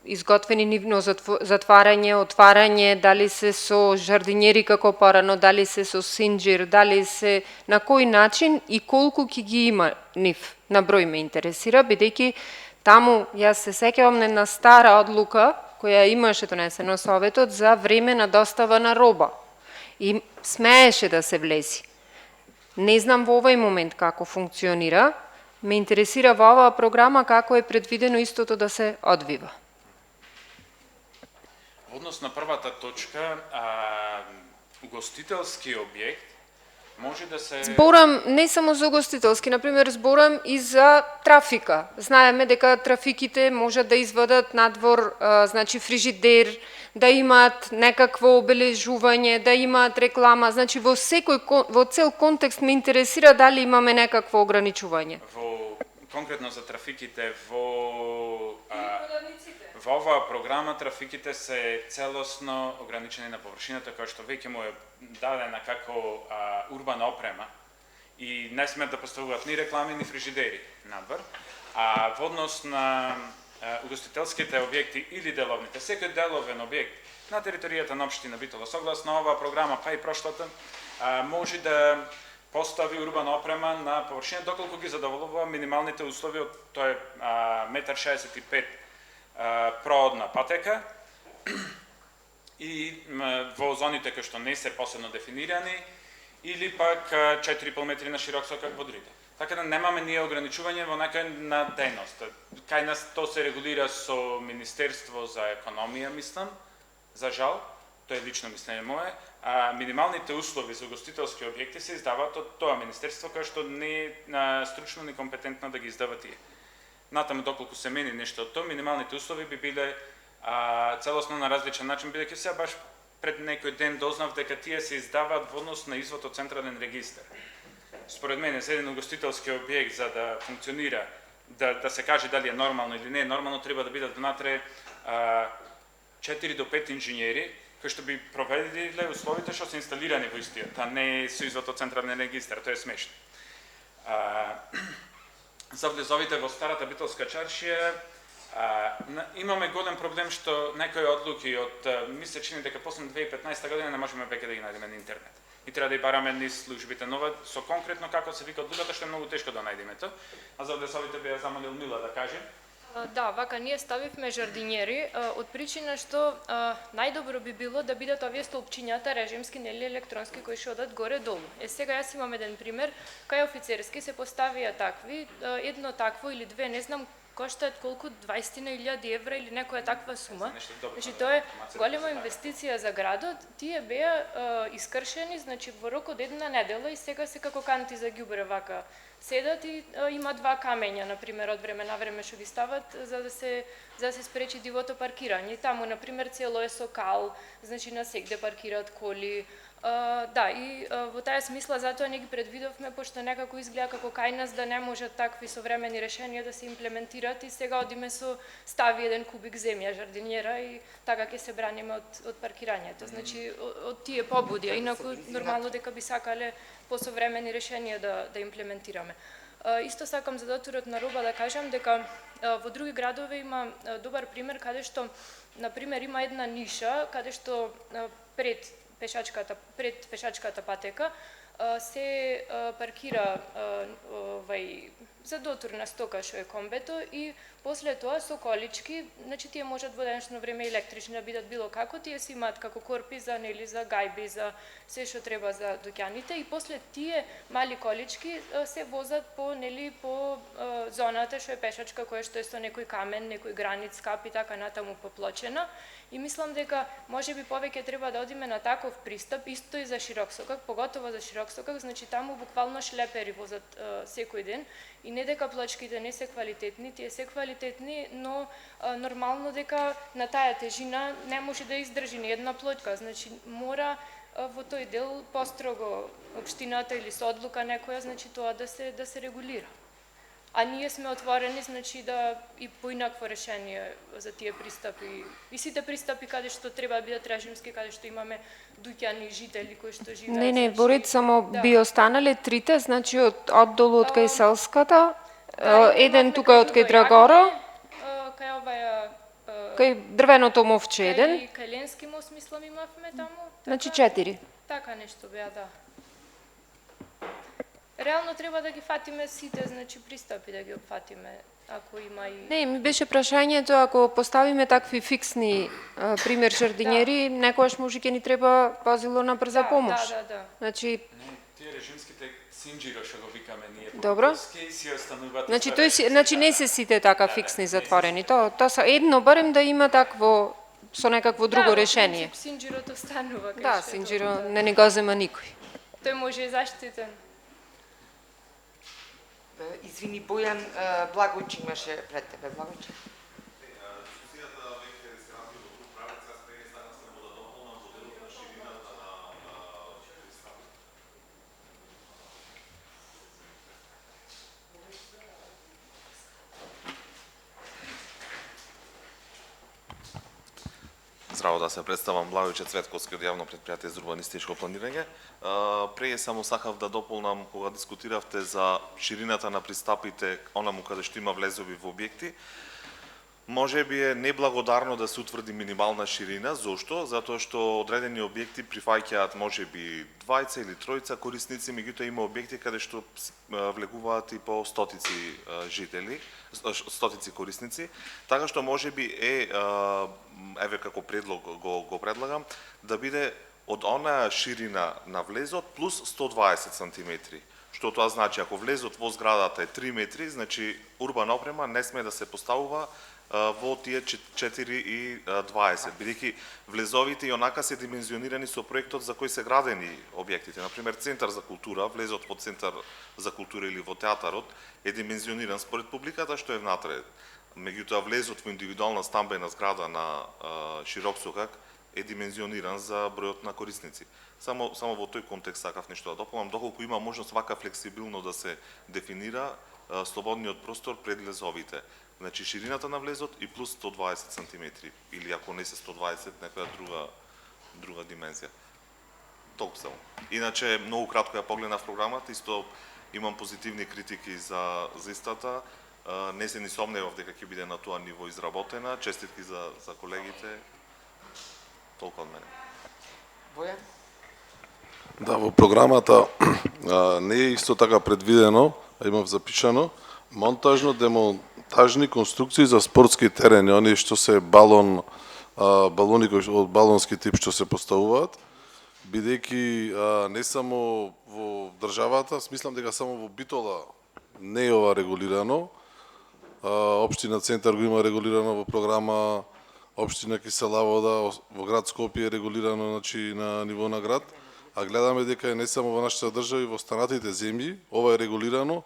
изготвени нивно затварање, отварање, дали се со жардинери како порано, дали се со синџир, дали се на кој начин и колку ќе ги има нив на број ме интересира, бидејќи таму јас се сеќавам на една стара одлука која имаше донесено Советот за време на достава на роба и смееше да се влези. Не знам во овој момент како функционира, ме интересира во оваа програма како е предвидено истото да се одвива. Во однос на првата точка, угостителски објект може да се... Зборам не само за угостителски, например, зборам и за трафика. Знаеме дека трафиките можат да извадат надвор, значи фрижидер, да имаат некакво обележување, да имаат реклама, значи во цел контекст ме интересира дали имаме некакво ограничување. Конкретно за трафиките, во оваа програма трафиките се целосно ограничени на површината која што веќе му е дадена како урбана опрема и не смеат да поставуваат ни реклами ни фрижидери надвор. А во однос на угостителските објекти или деловните, секој деловен објект на територијата на општина Битола согласно оваа програма, па и прошлата, може да постави урбана опрема на површина доколку ги задоволува минималните услови од тоа е 1,65 м проодна патека и во зоните кои што не се посебно дефинирани или пак 4,5 метри на Широксокак во другите. Така да немаме ние ограничување во некоја на дејност. Кај нас тоа се регулира со Министерство за економија, мислам, за жал, тоа е лично мислење мое, а минималните услови за угостителски објекти се издаваат од тоа министерство кое што не е стручно ни компетентно да ги издава тие. Натаму доколку се мени нешто од тоа, минималните услови би биле целосно на различен начин, бидејќи сега баш пред некој ден дознав дека тие се издаваат во однос на извод од централен регистар. според мене за еден угостителски објект за да функционира, да се каже дали е нормално или не е нормално, треба да бидат внатре 4 до 5 инженери кои што би провериле условите што се инсталирани во истиот, а не со извод од централен регистар, тоа е смешно. За влезовите во старата битолска чаршија, имаме голем проблем што некои одлуки од, ми се чини дека после 2015 година не можеме веќе да ги најдеме на интернет. И треба да ја бараме низ службите, но со конкретно како се вика одлуката, што е многу тешко да најдеме тоа. А за влезовите би ја замолил Мила да каже. Да, вака ние ставивме жардинјери од причина што најдобро би било да бидат овие столпчињата режимски, нели електронски, кои што одат горе-долу. Сега јас имам еден пример, кај офицерски се поставија такви, едно такво или две, не знам, коштаат колку 20.000 евра или некоја таква сума. Значи тоа е голема инвестиција за градот. Тие беа искршени, значи во рок од една недела и сега се како канти за ѓубре вака седат и има два камења, на пример, од време на време што ги стават за да се спречи дивото паркирање. Таму на пример цело е со кал, значи на сегде паркираат коли. Да, и во таа смисла затоа не ги предвидовме, пошто некако изгледа како кај нас да не можат такви современи решенија да се имплементират и сега одиме со стави еден кубик земја, жардинјера и така ќе се браниме од паркирањето. Значи, од тие побуди, инаку нормално дека би сакале посовремени решенија да имплементираме. Исто сакам за доторот на Руба да кажам дека во други градове има добар пример каде што, на пример, има една ниша каде што пред пешачката патека се паркира за дотурна стока што е комбето и после тоа со колички, значи тие можат во денешно време електрични да бидат било како, тие си имаат како корпи за нели за гајби, за се што треба за дуќаните и после тие мали колички се возат по нели по зоната што е пешачка, која што е со некој камен, некој гранит, скап и така натаму поплочена. И мислам дека можеби повеќе треба да одиме на таков пристап, исто и за широксокак, поготово за широксокак, значи таму буквално шлепери возат секој ден и не дека плочките не се квалитетни, тие се квалитетни, но нормално дека на таа тежина не може да издржи ни една плочка, значи мора во тој дел построго општината или со одлука некоја, значи тоа да се регулира. А ние сме отворени, значи да и поинакво решение за тие пристапи. И сите пристапи каде што треба да бидат режимски, каде што имаме дуќани жители кои што живеат. Не, во ред само би останале трите, значи оддолу од кај Селската, еден тука од кај Драгоро, кај оваја кај дрвеното мовче еден. Кај Ленски мост мислам имавме таму. Значи 4. Така нешто беа, да. Реално треба да ги фатиме сите, значи пристапи да ги опфатиме, ако има и... Не, ми беше прашањето, ако поставиме такви фиксни, пример жардинјери, некојаш може ќе ни треба возило на брза помош. Да. Значи... Тие режимските синџиро што го викаме ние, добро. си остануваат... Значи не се сите така фиксни затворени, тоа са едно барем да има такво, со некакво друго решение. Да, синџирото станува. Да, синџиро не го зема никој. Тој може и заштитен. Извини, Бојан, Благојч имаше пред тебе. Благојч. Здраво, да се представам, Благојче Цветковски од Јавно предпријатие за урбанистичко планирање. Прее само сакав да дополнам кога дискутиравте за ширината на пристапите, онаму каде што има влезови во објекти. Може би е неблагодарно да се утврди минимална ширина. Зошто? Затоа што одредени објекти прифаќаат можеби двајца или тројца корисници, меѓутоа има објекти каде што влегуваат и по стотици жители, стотици корисници, така што можеби еве како предлог го предлагам, да биде од онаа ширина на влезот плюс 120 сантиметри. Што тоа значи, ако влезот во зградата е 3 метри, значи урбана опрема не сме да се поставува во тие 4,20, бидејќи влезовите и онака се димензионирани со проектот за кој се градени објектите. Например, Центар за култура, влезот во Центар за култура или во театарот е димензиониран според публиката што е внатре. Меѓутоа, влезот во индивидуална стамбена зграда на Широксокак е димензиониран за бројот на корисници. Само во тој контекст сакав нешто да дополнам, доколку има можност вака флексибилно да се дефинира слободниот простор пред влезовите. Значи ширината на влезот и плюс 120 см или ако не се 120, некоја друга димензија. Толку само. Иначе многу кратко ја погледнав програмата, исто имам позитивни критики за истата. Не се ни сомневав дека ќе биде на тоа ниво изработена. Честитки за колегите. Толку од мене. Бојан? Да, во програмата не е исто така предвидено, а имав запишано, монтажно-демонтажни конструкции за спортски терени, они што се балони од балонски тип што се поставуваат, бидејќи не само во државата, смислам дека само во Битола не е ова регулирано. Општина Центар го има регулирано во програма, општина Киселавода во град Скопје е регулирано, значи на ниво на град, а гледаме дека не само во нашата држава и во останатите земји ова е регулирано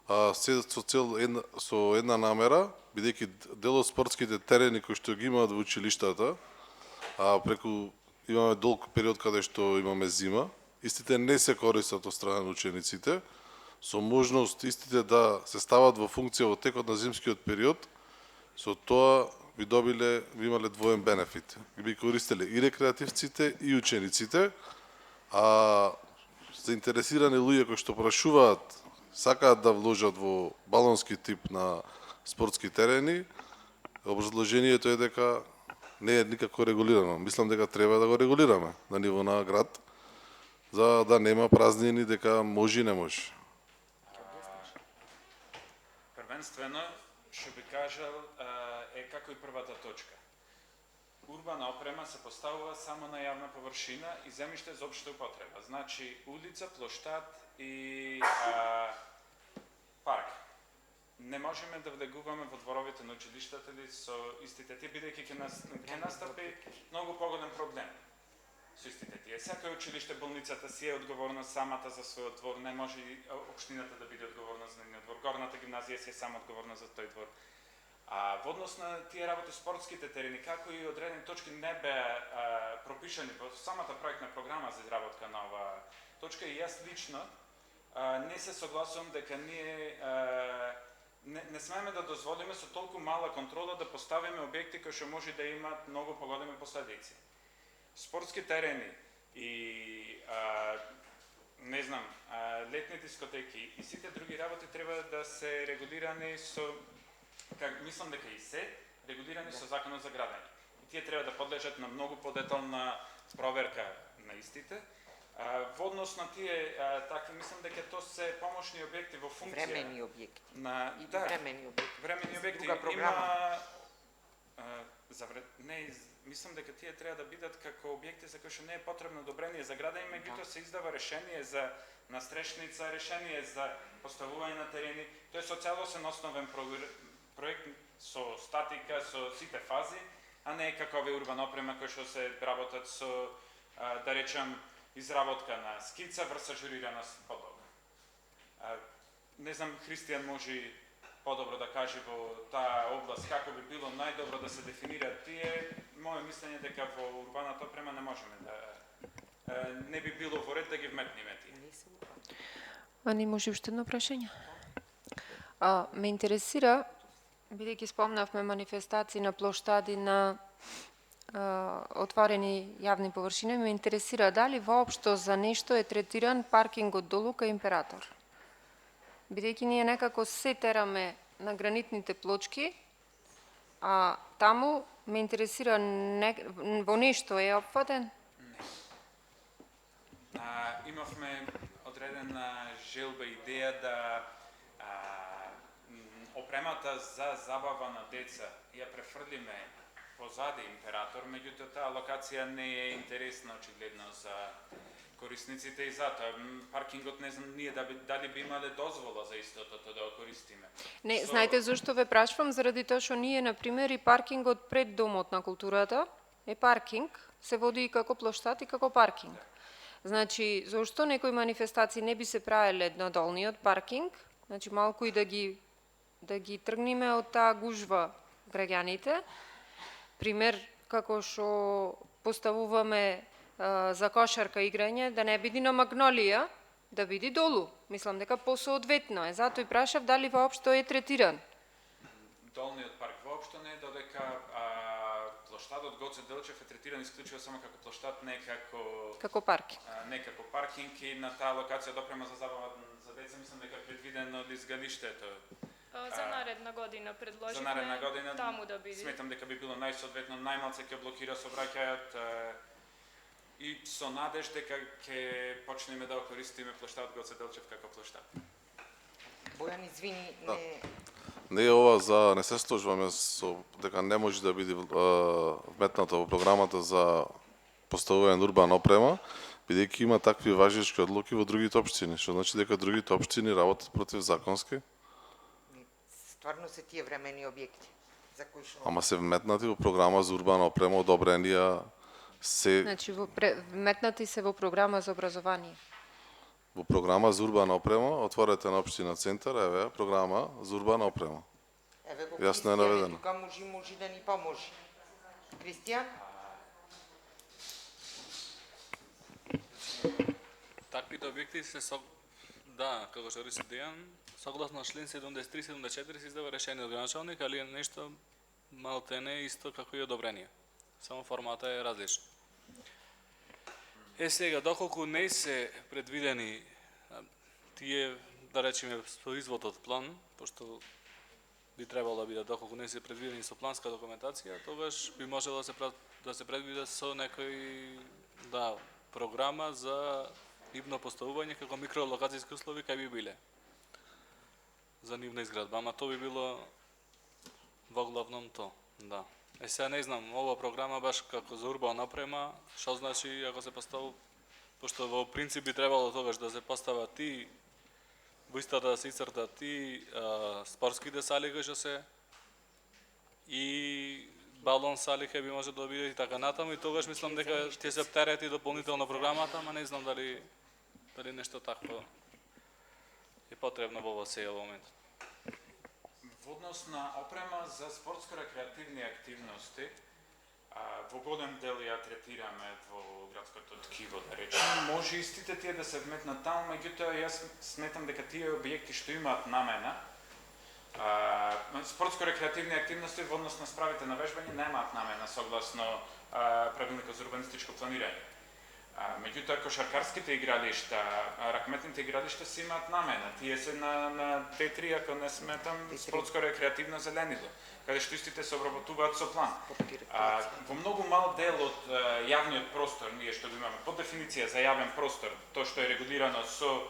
со една намера, бидејќи дел од спортските терени кои што ги имаат во училиштата, преку имаме долг период каде што имаме зима, истите не се користат од страна на учениците, со можност истите да се стават во функција во текот на зимскиот период, со тоа би имале двоен бенефит. Би користеле и рекреативците и учениците, а заинтересирани луѓе кои што прашуваат, сакаат да вложат во балонски тип на спортски терени, образложението е дека не е никако регулирано. Мислам дека треба да го регулираме на ниво на град, за да нема празнини дека може и не може. Првенствено, што би кажал, е како и првата точка. Урбана опрема се поставува само на јавна површина и земјиште за општа употреба. Значи, улица, плоштад и парк. Не можеме да влегуваме во дворовите на училиштата или со истите тие, бидејќи ќе настапи многу поголем проблем со истите тие. Секој училиште, болницата си е одговорна самата за својот двор, не може и општината да биде одговорна за нейниот двор. Горната гимназија си е само одговорна за тој двор. А во однос на тие работи спортските терени, како и одредени точки не беа пропишани во самата проектна програма за изработка на ова точка, и јас лично не се согласувам дека ние не смееме да дозволиме со толку мала контрола да поставиме објекти кои што може да имаат многу поголеми последици. Спортски терени и не знам, летни дискотеки и сите други работи треба да се регулирани со, мислам дека и се регулирани со Законот за градење. И тие треба да подлежат на многу подетална проверка на истите. Во однос на тие, така мислам дека тоа се помошни објекти во функција. Времени објекти. Времени објекти. Друга програма. Мислам дека тие треба да бидат како објекти за кои што не е потребно одобрение за градење, меѓутоа се издава решение за настрешница, решение за поставување на терени. Тоа е со целосен основен проект со статика, со сите фази, а не како овие урбана опрема кои што се работат со, да речем, изработка на скица врз ажурирана подлога. Не знам, Христијан може подобро да каже во таа област како би било најдобро да се дефинираат тие. Моје мислење дека во урбаната опрема не можеме да не би било во ред да ги вметниме тие. А не може уште едно прашање? Ме интересира, бидејќи спомнавме манифестации на плоштади на отворени јавни површини, ме интересира дали воопшто за нешто е третиран паркингот долу кај Император. Бидејќи ние некако се тераме на гранитните плочки, а таму ме интересира во нешто е опфатен? Имавме одредена желба, идеја да опремата за забава на деца ја префрлиме позади Император, меѓутоа таа локација не е интересна очигледно за корисниците и затоа паркингот не знам ние дали би имале дозвола за истото да го користиме. Не, знаете зашто ве прашувам, заради тоа што ние на пример и паркингот пред Домот на културата е паркинг, се води и како плоштад и како паркинг. Значи, зашто некои манифестации не би се правеле на долниот паркинг, значи малку и да ги тргниме од таа гужва граѓаните. Пример, како што поставуваме за кошарка играње, да не биде на Магнолија, да биде долу. Мислам дека посоодветно е. Затоа и прашав дали воопшто е третиран. Долниот парк воопшто не е, додека плоштадот Гоце Делчев е третиран исклучиво само како плоштад, не како паркинг. Не како паркинг, и на таа локација допрема за забава за деца, мислам дека е предвидено од изградиштето. За наредна година предложивме за наредна година, таму да биде. Сметам дека би било најсоодветно, најмалце ќе блокира сообраќајот и со надеж дека ќе почнеме да користиме плоштадот Гоце Делчев како плоштад. Бојан, извини, Да. не... Не е ова за, не се сложуваме со дека не може да биде вметната во програмата за поставување на урбана опрема, бидејќи има такви важнички одлуки во другите општини, што значи дека другите општини работат противзаконски. Стварно се тие времени објекти за кои што... Ама се вметнати во програма за урбана опрема, одобренија се... Значи, вметнати се во програма за образование. Во програма за урбана опрема, отворете на општина Центар, еве, програма за урбана опрема. Еве го Јасно е Кристијан, наведено. тука може да ни поможи. Кристијан? Таквите објекти се да, како што рече Дејан, согласно член 73-74 се издава решение од граначалник, али е нешто малтене исто како и одобрение. Само формата е различна. Сега, доколку не се предвидени тие, да речеме, со изводот план, пошто би требало да биде, доколку не се предвидени со планска документација, тогаш би можело да се предвиде со некој програма за нивно поставување како микролокацијски услови кај би биле за нивна изградба, ама тоа би било во главном то, да. Сега не знам, ова програма баш како за урбана опрема, што значи ако се поставува, пошто во принцип би требало тогаш да се постават и во истата да се исцртат и спортските сали кои што се и балон сали кај би може да биде и така натаму, и тогаш мислам дека ќе се терети дополнително програмата, ама не знам дали нешто такво е потребно во сега момент. Во однос на опрема за спортско-рекреативни активности, во голем дел ја третираме во градското ткиво, да речем. Може истите тие да се вметнат таму, меѓутоа јас сметам дека тие објекти што имаат намена, спортско-рекреативни активности во однос на справите на вежбање немаат намена согласно правилникот за урбанистичко планирање. Меѓутоа, кошаркарските игралишта, ракметните игралишта си имаат намена. Тие се на Т3, ако не сметам, спортско-рекреативно зеленило, каде што истите се обработуваат со план. Во многу мал дел од јавниот простор, ние што го имаме по дефиниција за јавен простор, тоа што е регулирано со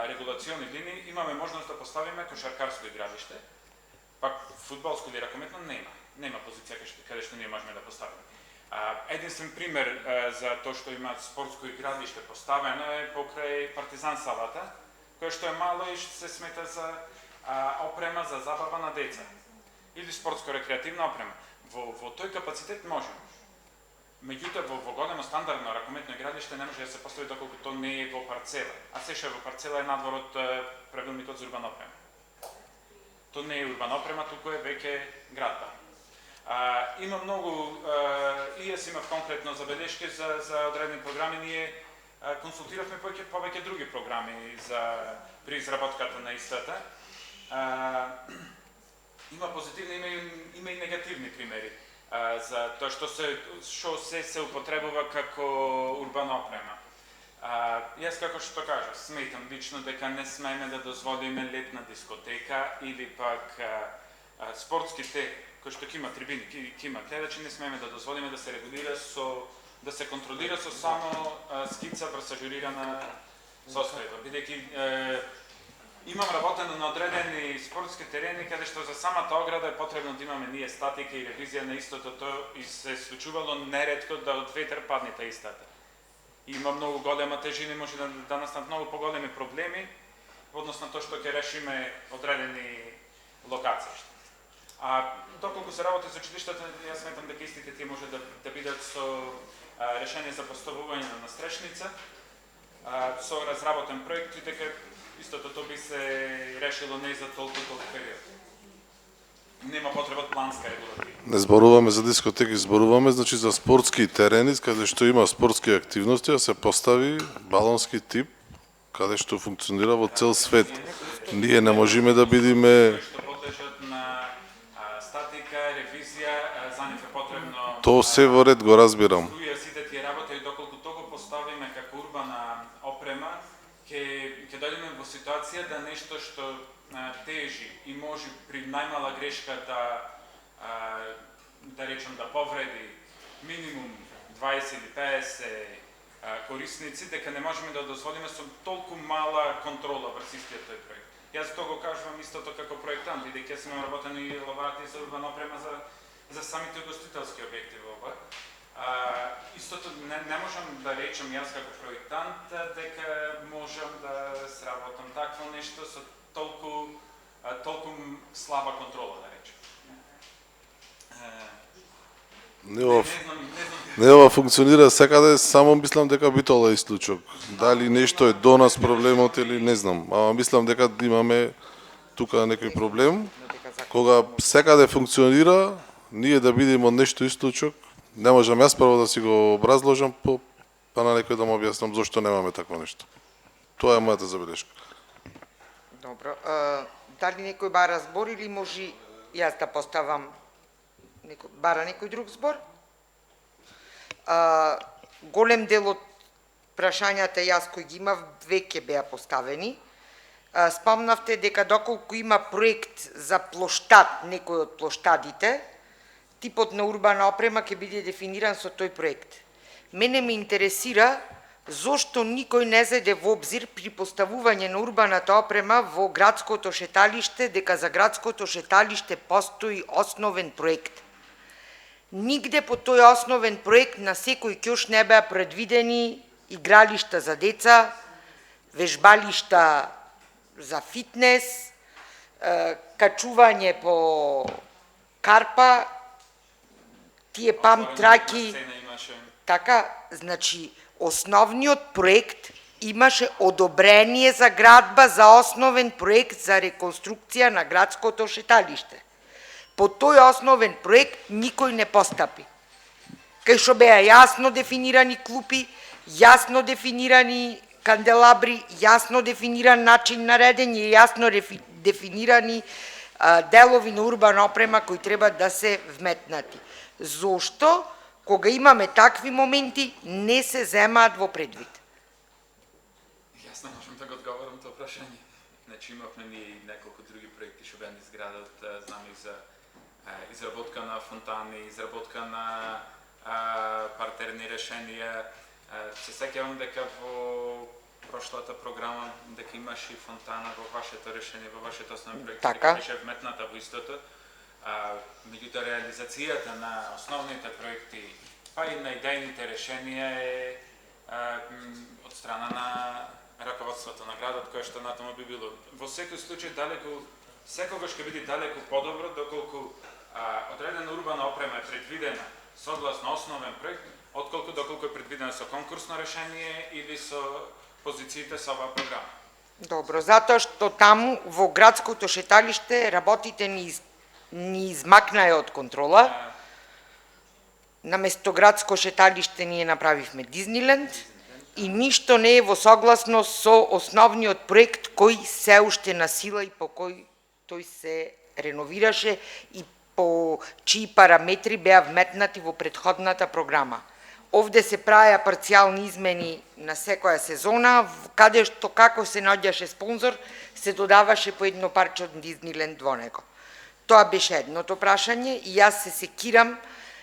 регулациони линии, имаме можност да поставиме кошаркарско игралиште, пак фудбалско или ракометно нема позиција каде што ние можеме да поставиме. Единствен пример за тоа што има спортско игралиште поставено е покрај Партизан салата, која што е мало и што се смета за опрема за забава на деца или спортско-рекреативна опрема. Во тој капацитет можеме. Меѓутоа во големо стандардно ракометно игралиште не може да се постави доколку тоа не е во парцела, а се што е во парцела е надвор од правилникот за урбана опрема. Тоа не е урбана опрема, туку е веќе градба. Има многу, и јас имав конкретно забелешки за одредени програми, ние консултиравме повеќе други програми при изработката на истата. Има позитивни, има и негативни примери за тоа што се употребува како урбана опрема. Јас како што кажа, сметам лично дека не смееме да дозволиме летна дискотека или пак спортските кој што ќе има трибини, ќе има гледачи, не смееме да дозволиме да се регулира да се контролира со само скица врз ажурирана состојба, бидејќи имам работено на одредени спортски терени каде што за самата ограда е потребно да имаме ние статика и ревизија на истото, тоа и се случувало неретко да од ветер падне та истата. Има многу голема тежина и може да настанат многу поголеми проблеми во однос на тоа што ќе решиме одредени локации. Доколку се работи со училиштата, јас сметам дека истите тие може да бидат со решение за поставување на настрешница, со разработен проект и дека истото тоа би се решило не за толку период. Нема потреба од планска регулатива. Не зборуваме за дискотеки, зборуваме значи за спортски терени, каде што има спортски активности, а се постави балонски тип, каде што функционира во цел свет. Ние не можеме да бидеме... Што подлежат на статика, ревизија, за нив е потребно... То се во ред го разбирам. Сите тие работи, доколку тоа го поставиме како урбана опрема, ќе дојдеме во ситуација да нешто што тежи и може при најмала грешка да речем да повреди минимум 20 или 50 корисници, дека не можеме да дозволиме со толку мала контрола врз истиот тој проект. Јас тоа го кажувам истото како проектант, бидејќи јас имам работено и лабораторија за урбана опрема за самите угостителски објекти во ова. Истото не можам да речем јас како проектант дека можам да сработам такво нешто со толку слаба контрола, да речем. Не ова функционира секаде, само мислам дека би тоа исклучок. Дали нешто е до нас проблемот или не знам, ама мислам дека имаме тука некој проблем. Кога секаде функционира, ние да бидеме од нешто исклучок, не можам јас прво да си го образложам, па на некој да му објаснам зошто немаме такво нешто. Тоа е мојата забелешка. Добро. Дали некој бара збор или може јас да поставам бара некој друг збор? Голем дел од прашањата јас кои ги имав веќе беа поставени. Спомнавте дека доколку има проект за плоштад, некој од плоштадите, типот на урбана опрема ќе биде дефиниран со тој проект. Мене ме интересира зошто никој не зеде во обзир при поставување на урбаната опрема во градското шеталиште, дека за градското шеталиште постои основен проект. Нигде по тој основен проект на секој ќош не беа предвидени игралишта за деца, вежбалишта за фитнес, качување по карпа, тие памп траки. Така, значи, основниот проект имаше одобрение за градба за основен проект за реконструкција на градското шеталиште. По тој основен проект никој не постапи. Кај што беа јасно дефинирани клупи, јасно дефинирани канделабри, јасно дефиниран начин на редење, јасно дефинирани делови на урбана опрема кои треба да се вметнати. Зошто, кога имаме такви моменти, не се земаат во предвид? Јас не можам да го одговорам тоа прашање. Значи имавме ни неколку други проекти што беа низ градот, знаме и за изработка на фонтани, изработка на партерни решенија. Се сеќавам дека во прошлата програма дека имаше фонтана во вашето решение, во вашето основен проект, дека беше вметната во истото. Меѓутоа реализацијата на основните проекти, па и на идејните решенија е од страна на раководството на градот, кое што натаму би било. Во секој случај далеку, секогаш ќе биде далеку подобро доколку одредена урбана опрема е предвидена согласно основен проект, отколку доколку е предвидена со конкурсно решение или со позициите со оваа програма. Добро, затоа што таму во градското шеталиште работите ни измакнаа од контрола. Наместо градско шеталиште ние направивме Дизниленд и ништо не е во согласно со основниот проект кој се уште на сила и по кој тој се реновираше и по чии параметри беа вметнати во претходната програма. Овде се праја парцијални измени на секоја сезона, каде што како се наоѓаше спонзор, се додаваше по едно парче од Дизниленд во него. Тоа беше едното прашање и јас се секирам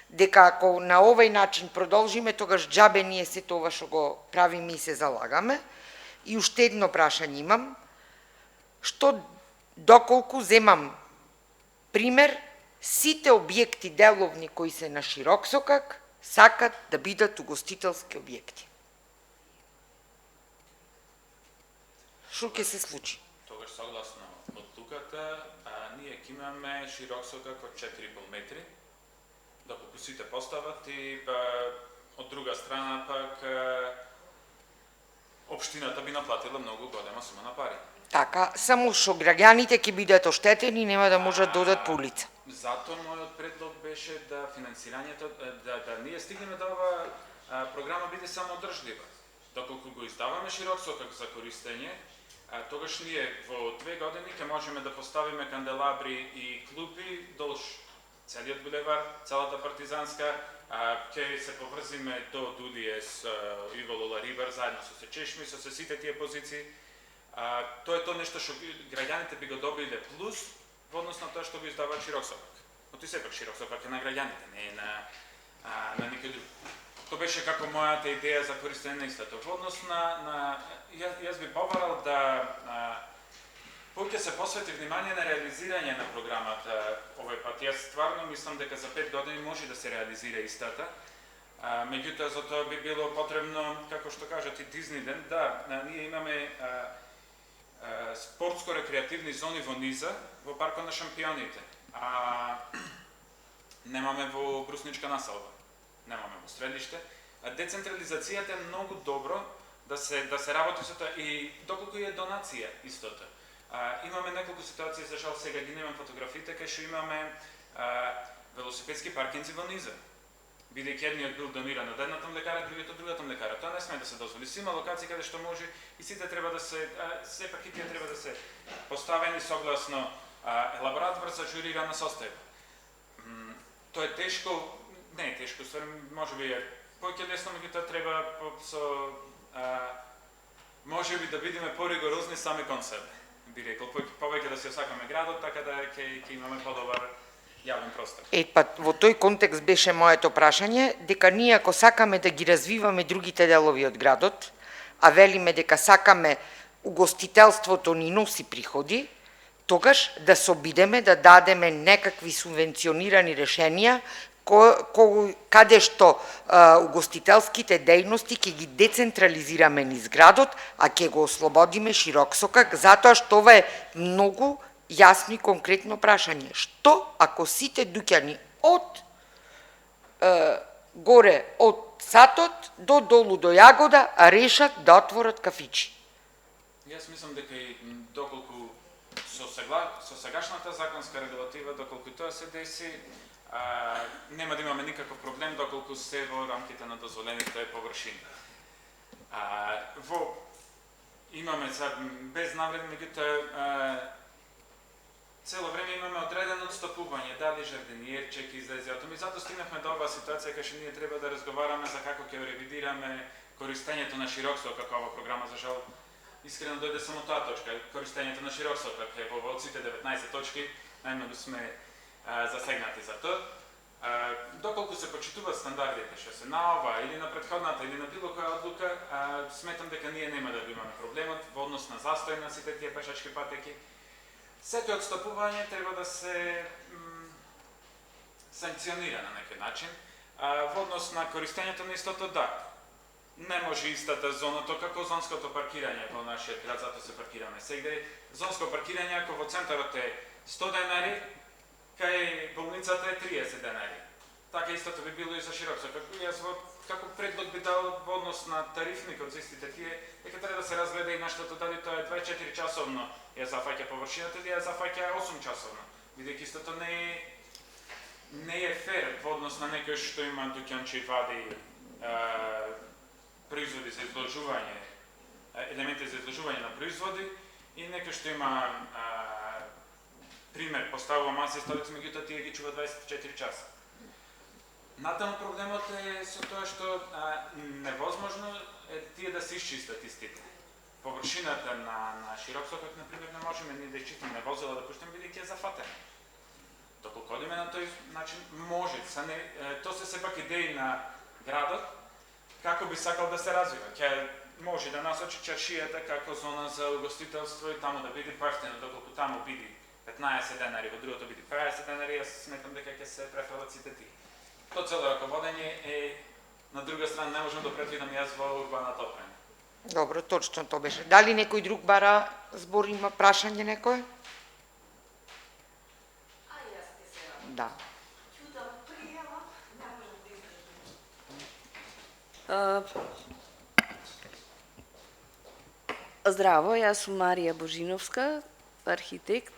дека ако на овој начин продолжиме, тогаш џабе ние се тоа што го правиме и се залагаме. И уште едно прашање имам, што доколку земам пример, сите објекти деловни кои се на широк сокак сакат да бидат угостителски објекти. Што ќе се случи? Тогаш согласно одлуката, ние ќе имаме широк сокак од 4,5 метри, доколку сите постават и од друга страна пак општината би наплатила многу голема сума на пари. Така, само што граѓаните ќе бидат оштетени, нема да можат да одат по улица. Затоа мојот предлог беше да финансирањето, да ние стигнеме да ова програма биде самоодржлива. Доколку го издаваме широк сокак за користење, тогаш ние во 2 години ќе можеме да поставиме канделабри и клупи долж целиот булевар, целата Партизанска, ќе се поврзиме до Дудиес и во Лола Рибар заедно со Сечешми, со сите тие позиции. Тоа е тоа нешто што граѓаните би го добиле плюс во однос на тоа што го издава широк сокак. Но ти сепак широк сокак е на граѓаните, не е на никој друг. Тоа беше како мојата идеја за користење на истото. Во однос на јас би побарал да повеќе се посвети внимание на реализирање на програмата овој пат. Јас стварно мислам дека за 5 години може да се реализира истата. Меѓутоа за тоа би било потребно, како што кажат и Дизниден, да, ние имаме спортско-рекреативни зони во низа во паркот на шампионите. Немаме во Брусничка населба. Немаме во Средиште. Децентрализацијата е многу добро да се работи со тоа и доколку е донација истото. Имаме неколку ситуации, за жал сега ги немам фотографите, кај што имаме велосипедски паркинзи во низа. Бидејќи едниот бил дониран од едната млекара, другиот од другата млекара. Тоа не сме да се дозволи. Има локации каде што може и сите треба да се, сепак и тие треба да се поставени согласно елаборат врз ажурирана состојба. Тоа е тешко, не е тешко, можеби е повеќе лесно, меѓутоа треба со можеби да бидеме поригорозни сами кон себе. Би рекол, повеќе да се осакаме градот, така да ќе имаме подобар јавен простор. Во тој контекст беше моето прашање, дека ние ако сакаме да ги развиваме другите делови од градот, а велиме дека сакаме угостителството ни носи приходи, тогаш да се обидеме да дадеме некакви субвенционирани решенија каде што угостителските дејности ќе ги децентрализираме низ градот, а ќе го ослободиме широк сокак, затоа што ова е многу јасно и конкретно прашање. Што ако сите дуќани од горе од Сатот до долу до Јагода решат да отворат кафичи? Јас мислам дека и доколку со сегашната законска регулатива, доколку тоа се деси, нема да имаме никаков проблем доколку се во рамките на дозволените површини. Имаме без навреди, меѓутоа цело време имаме одредено отстапување, дали жардиниерче ќе излезе од тоа. И затоа стигнавме до оваа ситуација кај што ние треба да разговараме за како ќе ревидираме користењето на широк сокак. Ова програма за жал искрено дојде само таа точка, користењето на широк сокак е во од сите 19 точки, најмногу сме засегнати за тоа. Доколку се почитуваат стандардите што се на ова или на претходната или на било која одлука, сметам дека ние нема да имаме проблемот во однос на застој на сите тие пешачки патеки. Сето отстапување треба да се санкционира на некој начин. Во однос на користењето на истото, да. Не може истата зона, тоа како зонското паркирање во нашиот град, затоа се паркираме сегде. Зонско паркирање, ако во центарот е 100 денари, кај болницата е 30 денари. Така истото би било и за широк сокак. Јас како предлог би дал во однос на тарифникот за истите тие, дека треба да се разгледа и наштото дали тоа е 24 часовно ја зафаќа површината или ја зафаќа 8 часовно. Бидејќи истото не е фер во однос на некој што има дуќанче и вади производи за изложување, елементи за изложување на производи и некој што има пример, поставува маси и столици, меѓутоа тие ги чува 24 часа. Натаму проблемот е со тоа што невозможно е тие да се исчистат истите. Површината на широк сокак, например, не можеме ние да исчистиме возила да пуштаме, бидејќи е зафатена. Доколку одиме на тој начин, може. Тоа се сепак идеи на градот, како би сакал да се развива. Ќе може да насочи чаршијата како зона за угостителство и таму да биде поевтино, доколку таму биде 15 денари, во другото биде 50 денари, јас сметам дека ќе се префрлат сите тие. Тоа цело раководење е, на друга страна, не можам да предвидам јас во урбаната опрема. Добро, точно тоа беше. Дали некој друг бара збор, има прашање некој? Да. Здраво, јас сум Марија Божиновска, архитект,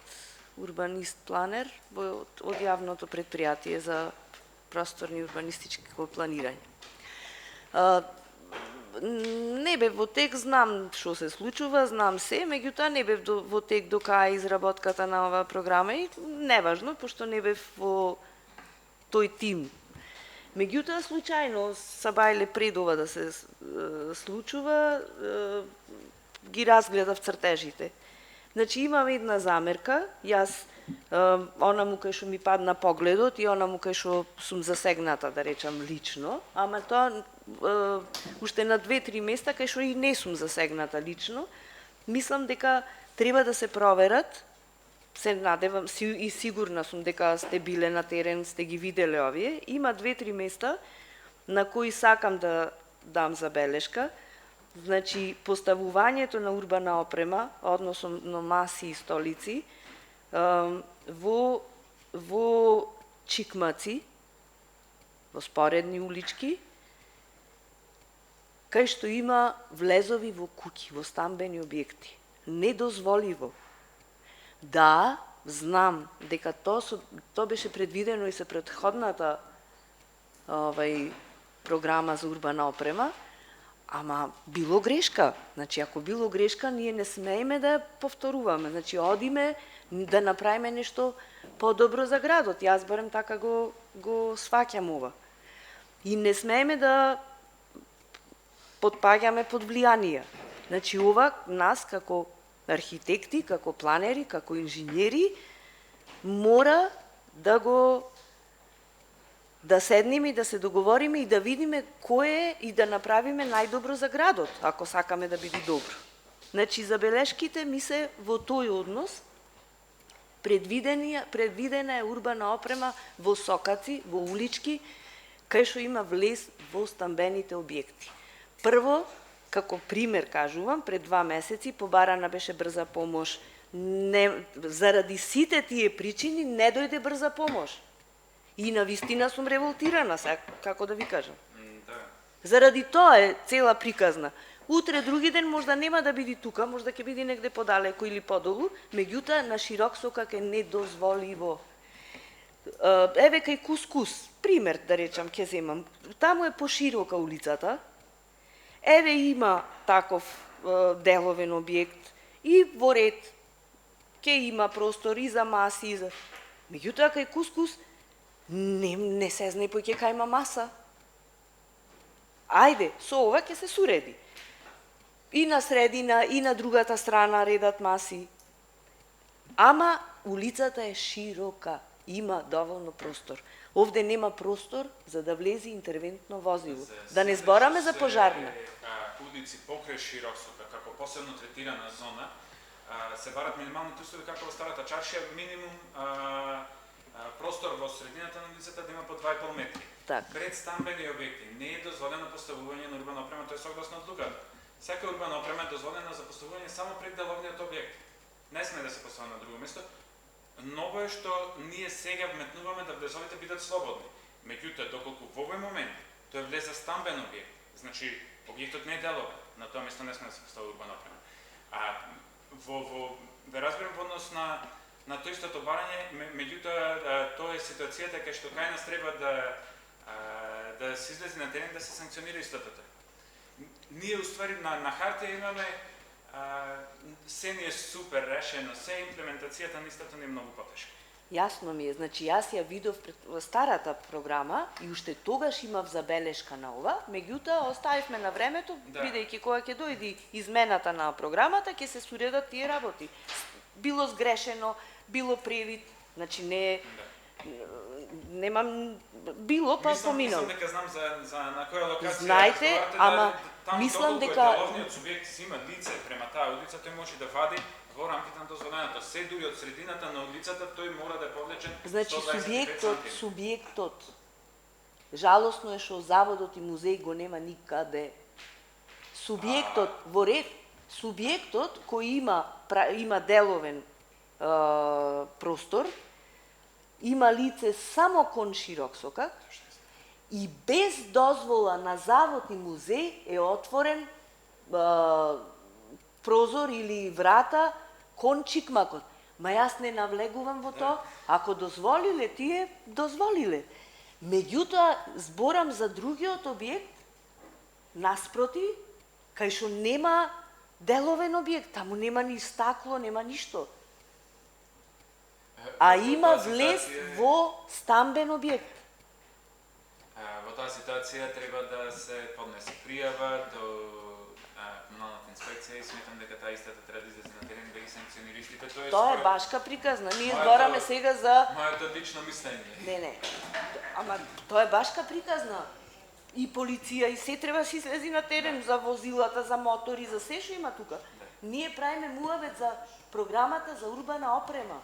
урбанист, планер од јавното предпријатие за просторни урбанистичко планирање. Не бев во тек, знам што се случува, знам се, меѓутоа не бев во тек до кај изработката на оваа програма и неважно, пошто не бев во тој тим. Меѓутоа, случајно, сабајле пред ова да се случува, ги разгледав цртежите. Значи, имам една замерка, јас, онаму кај што ми падна погледот и онаму кај што сум засегната, да речам, лично, ама тоа уште на 2-3 места кај што и не сум засегната лично, мислам дека треба да се проверат, се надевам и сигурна сум дека сте биле на терен, сте ги виделе овие, има 2-3 места на кои сакам да дам забелешка. Значи, поставувањето на урбана опрема, односно маси и столици, во чикмаци, во споредни улички, кај што има влезови во куќи, во стамбени објекти. Недозволиво. Да, знам дека тоа беше предвидено и со претходната програма за урбана опрема, ама било грешка. Значи, ако било грешка, ние не смееме да ја повторуваме. Значи, одиме да направиме нешто подобро за градот. Јас барем така го сваќам ова. И не смееме да подпаѓаме под влијанија. Значи, ова нас како архитекти, како планери, како инженери, мора да седнеме и да се договориме и да видиме кој е и да направиме најдобро за градот, ако сакаме да биде добро. Значи, забелешките ми се во тој однос, предвидена е урбана опрема во сокаци, во улички, кај што има влез во стамбените објекти. Прво, како пример кажувам, пред 2 месеци побарана беше брза помош. Заради сите тие причини не дојде брза помош. И на вистина сум револтирана, како да ви кажам. Заради тоа е цела приказна. Утре, други ден, можда нема да биде тука, можда ќе биде негде подалеко или подолу, меѓутоа на широк сокак е недозволиво. Еве кај Кускус, пример да речам, ќе земам. Таму е поширока улицата, еве има таков деловен објект и во ред ќе има простор и за маси, и за... Меѓутоа кај Кускус не се знае поќе кај има маса. Ајде, со ова ќе се суреди. И на средина, и на другата страна редат маси. Ама улицата е широка, има доволно простор. Овде нема простор за да влезе интервентно возило. Да не збораме за пожарна. Улици покрај Широксока, како посебно третирана зона, се барат минималните услови како во старата чаршија, минимум простор во средината на улицата да има по 2,5 метри. Пред стамбени објекти не е дозволено поставување на урбана опрема, тоа е согласно одлуката. Секоја урбана опрема е дозволена за поставување само пред деловниот објект. Не сме да се поставува на друго место. Ново е што ние сега вметнуваме да влезовите бидат слободни. Меѓутоа, доколку во овој момент тој влез за стамбен објект, значи објектот не е деловен, на тоа место не сме да се поставува урбана опрема. Да разберам во однос на тој истото барање, меѓутоа тоа е ситуацијата кај што кај нас треба да се излезе на терен да се санкционира истотото. Ние уствари на хартија имаме се ни е супер решено, се имплементацијата на истото ни е многу потешка. Јасно ми е, значи јас ја видов пред старата програма и уште тогаш имав забелешка на ова, меѓутоа оставивме на времето, бидејќи кога ќе дојде измената на програмата, ќе се суредат тие работи. Било сгрешено, било превид, значи не немам било па поминал. Мислам дека знам за на која локација. Знаете, ама мислам дека деловниот субјект си има лице према таа улица, тој може да вади во рамките на дозволеното. Се дури од средината на улицата тој мора да е повлечен 125 Значи субјектот жалосно е што заводот и музеј го нема никаде. Субјектот во ред, субјектот кој има деловен простор, има лице само кон широк сокак и без дозвола на завод и музеј е отворен прозор или врата кон чикмакот. Ма јас не навлегувам во тоа, ако дозволиле тие, дозволиле. Меѓутоа, зборам за другиот објект, наспроти, кај што нема деловен објект, таму нема ни стакло, нема ништо. А има влез во стамбен објект. Во таа ситуација треба да се поднесе пријава до комуналната инспекција и сметам дека таа истата треба да излезе на терен да ги санкционира истите. Тоа е башка приказна. Ние збораме сега за моето лично мислење. Не. Ама тоа е башка приказна. И полиција и се треба да се излези на терен за возилата, за мотори, за се што има тука. Ние правиме муавет за програмата за урбана опрема.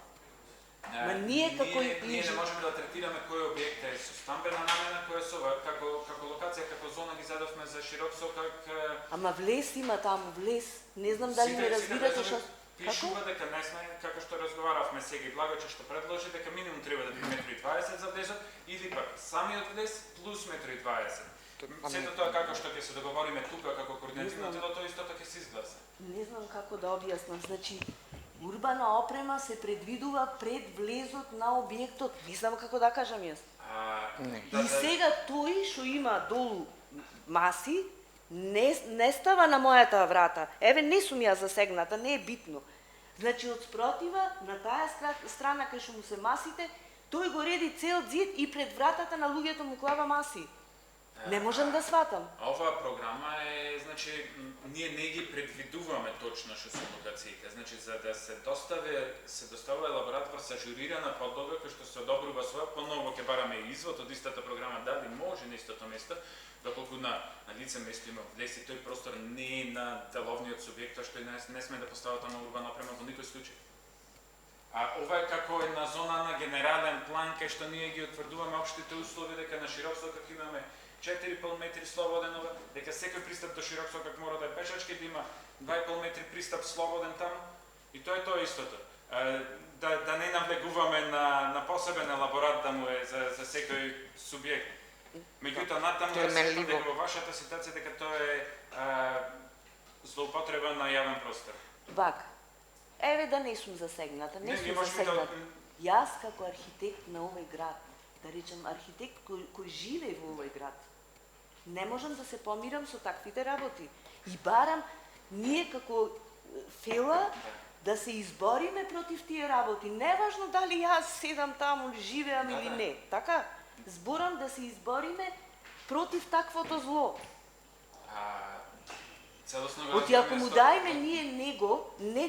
Ма ние како ние не можеме да третираме кој објект е со стамбена намена, кој е со како локација, како зона ги задовме за широк сокак. Ама влез има таму, влез. Не знам дали ме разбирате што пишува дека не сме, како што разговаравме сега и Благоче што предложи дека минимум треба да биде 1,20 м за влезот или пак самиот влез плюс 1,20 м. Сето тоа како што ќе се договориме тука како координативно тело, тоа истото ќе се изгласа. Не знам како да објаснам, значи урбана опрема се предвидува пред влезот на објектот. Не знам како да кажам јас. И сега тој што има долу маси, не става на мојата врата. Еве, не сум ја засегната, не е битно. Значи, од спротива, на таа страна кај што му се масите, тој го реди цел зид и пред вратата на луѓето му клава маси. Не можам да сватам. Оваа програма е, значи, ние не ги предвидуваме точно што се локациите. Значи, за да се доставува елаборат со ажурирана подлога, кој што се одобрува своја, поново ќе бараме и извод од истата програма, дали може на истото место, доколку на лице место има влез и тој простор не е на деловниот субјект, што не сме да постават на урбана опрема во никој случај. А ова е како една зона на генерален план, кај што ние ги утврдуваме општите услови, дека на широк сокак имаме 4,5 метри слободен, дека секој пристап до широк сокак мора да е пешачки, да има 2,5 метри пристап слободен таму. И тоа е тоа истото. Да не навлегуваме на посебен елаборат да му е за секој субјект. Меѓутоа, натаму сметам дека во вашата ситуација дека тоа е злоупотреба на јавен простор. Вака. Еве да не сум засегната, не сум засегната. Јас како архитект на овој град, да речем архитект кој живее во овој град, не можам да се помирам со таквите работи. И барам ние како фела да се избориме против тие работи. Неважно дали јас седам таму, живеам или не. Така, зборам да се избориме против таквото зло. Оти ако му дајме ние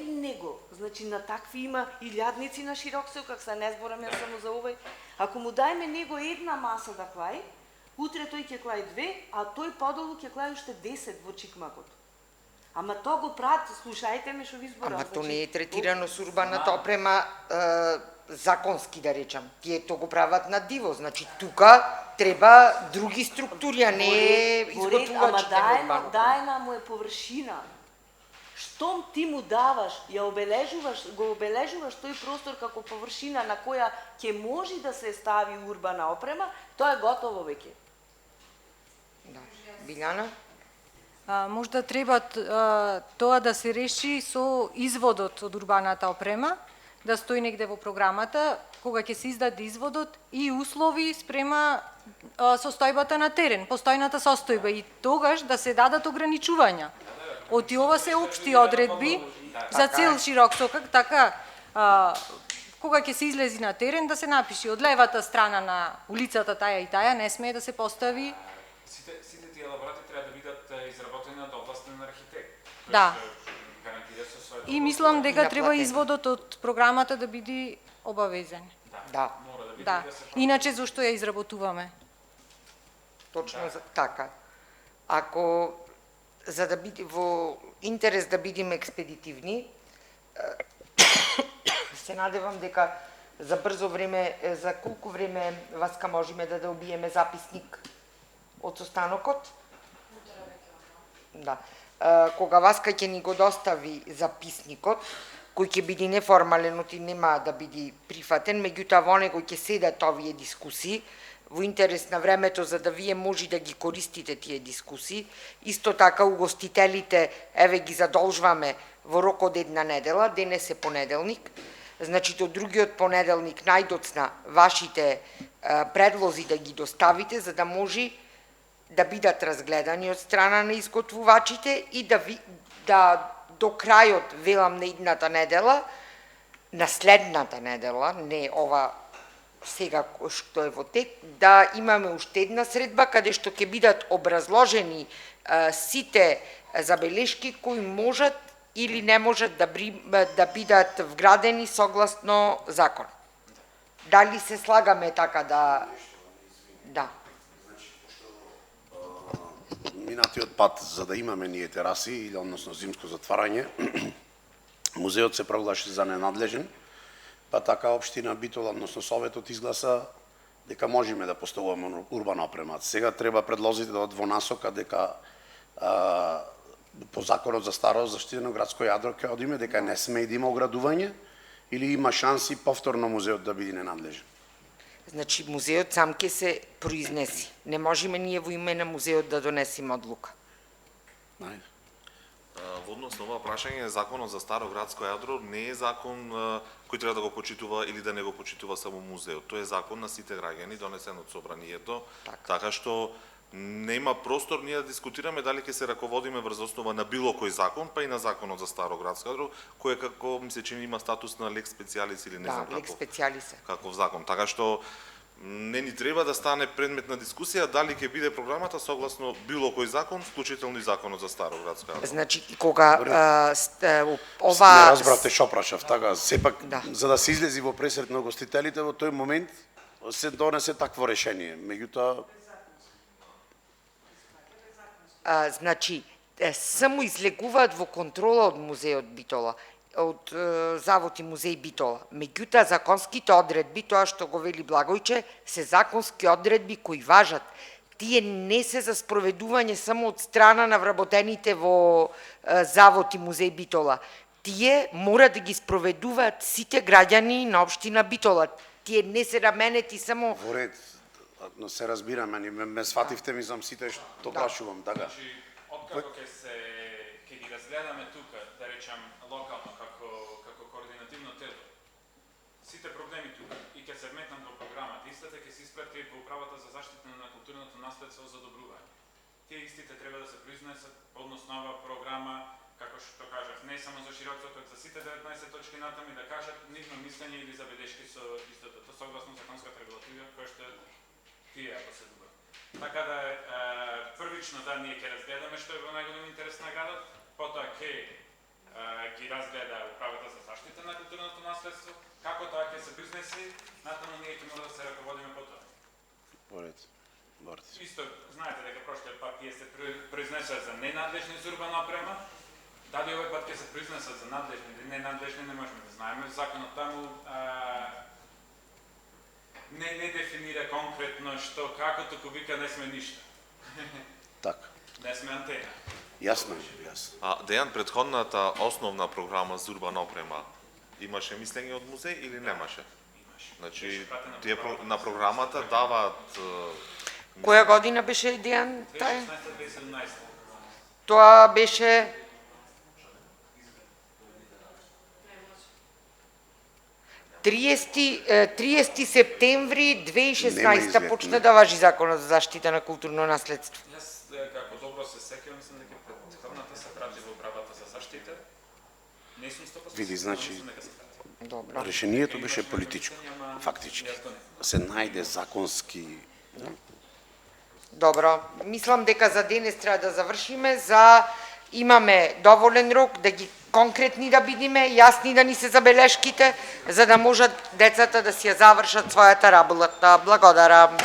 него, значи на такви има илјадници на широк сокак, се не зборам јас само за овој. Ако му дајме него една маса да клаи, утре тој ќе клаи 2, а тој подолу ќе клаи уште 10 во чикмакот. Ама тоа го прават, слушајте ме што ви зборам. Ама тоа не е третирано со урбаната опрема законски, да речам. Тие тоа го прават на диво, значи тука треба други структури, а не изготвувачите на урбана. Ама дајна му е површина. Штом ти му даваш, го обележуваш тој простор како површина на која ќе може да се стави урбана опрема, тоа е готово веќе. Да. Билјана? Можда треба тоа да се реши со изводот од урбаната опрема, да стои негде во програмата, кога ќе се издаде изводот и услови спрема состојбата на терен, постојната состојба и тогаш да се дадат ограничувања. Оти ова се општи одредби за цел широк сокак, така кога ќе се излези на терен да се напише од левата страна на улицата таја и таја не смее да се постави. Сите тие елаборати треба да бидат изработени од областен архитект. Да. И мислам дека треба изводот од програмата да биде обавезен. Да. Да. Иначе зошто ја изработуваме? Точно така. Ако за да биде во интерес да бидеме експедитивни, се надевам дека за брзо време, за колку време Васка можеме да добиеме записник од состанокот? Да. Кога Васка ќе ни го достави записникот, кој ќе биде неформален, оти нема да биде прифатен, меѓутоа во него ќе седат овие дискусии, во интерес на времето, за да вие може да ги користите тие дискусии. Исто така угостителите, еве ги задолжваме во рок од една недела, денес е понеделник, значи до другиот понеделник најдоцна вашите предлози да ги доставите за да може да бидат разгледани од страна на изготвувачите и да до крајот, велам, на идната недела, на следната недела, не ова сега што е во тек, да имаме уште една средба каде што ќе бидат образложени сите забелешки кои можат или не можат да бидат вградени согласно закон. Дали се слагаме така да... Да. Минатиот пат, за да имаме ние тераси, или односно зимско затварање, музеот се проглаши за ненадлежен, па така општина Битола, односно Советот изгласа дека можеме да поставуваме урбана опрема. Сега треба предлозите да од во насока дека по законот за старо заштитено градско јадро ќе одиме дека не сме да има оградување или има шанси повторно музеот да биде ненадлежен. Значи, музеот сам ќе се произнеси. Не можеме ние во име на музеот да донесеме одлука. Во однос на ова прашање, законот за старо градско јадро не е закон кој треба да го почитува или да не го почитува само музеот. Тој е закон на сите граѓани, донесен од собранието, така што не има простор ние да дискутираме дали ќе се раководиме врз основа на било кој закон, па и на законот за старо градско јадро, кој како ми се чини има статус на лекс специјалис или не знам каков закон. Така што не ни треба да стане предмет на дискусија дали ќе биде програмата согласно било кој закон, вклучително и законот за старо градско јадро. Значи, кога ова... Не разбравте што прашав, така, сепак, за да се излези во пресрет на гостителите, во тој момент се донесе такво решение. Меѓутоа... Значи, само излегуваат во контрола од музеот Битола, од Завод и музеј Битола. Меѓутоа, законските одредби, тоа што го вели Благојче, се законски одредби кои важат. Тие не се за спроведување само од страна на вработените во Завод и музеј Битола. Тие мора да ги спроведуваат сите граѓани на општина Битола. Тие не се раменети само... Во ред, но се разбираме, ме свативте, мислам сите што прашувам, така. Значи, откако ќе ги разгледаме тука, да речам локално како координативно тело, сите проблеми тука и ќе се вметнат во програмата, истата ќе се испрати во управата за заштита на културното наследство за добрување. Тие истите треба да се произнесат односно ова програма, како што кажав, не само за широкото, за сите 19 точки натаму и да кажат нивно мислење или забелешки со истото, согласно законската регулатива која што тие ако се добро. Така да првично да ние ќе разгледаме што е во најголем интерес на градот, потоа ќе ги разгледа управата за заштита на културното наследство, како тоа ќе се произнесе, натаму ние ќе мора да се раководиме по тоа. Исто, знаете дека прошлиот пат тие се произнесоа за ненадлежни за урбана опрема, дали овој пат ќе се произнесат за надлежни или ненадлежни не можеме да знаеме. Законот таму не дефинира конкретно што, како, туку вика не сме ништо. Така. Не сме антена. Јасно, јасно. Дејан, предходната основна програма за урбана опрема имаше мислење од музеј или немаше? Имаше. Значи, тие на програмата даваат... Која година беше Дејан? 2016-2017. Тоа беше... 30 септември 2016 почна да важи законот за заштита на културно наследство. Јас како добро се сеќавам, мислам дека претходната се прати во управата за заштита. Не сум 100%. Види, значи, добро. Решението беше политичко, фактички. Се најде законски... Добро, мислам дека за денес треба да завршиме, имаме доволен рок да ги конкретни да бидиме, јасни да ни се забелешките, за да можат децата да си ја завршат својата работа. Благодарам.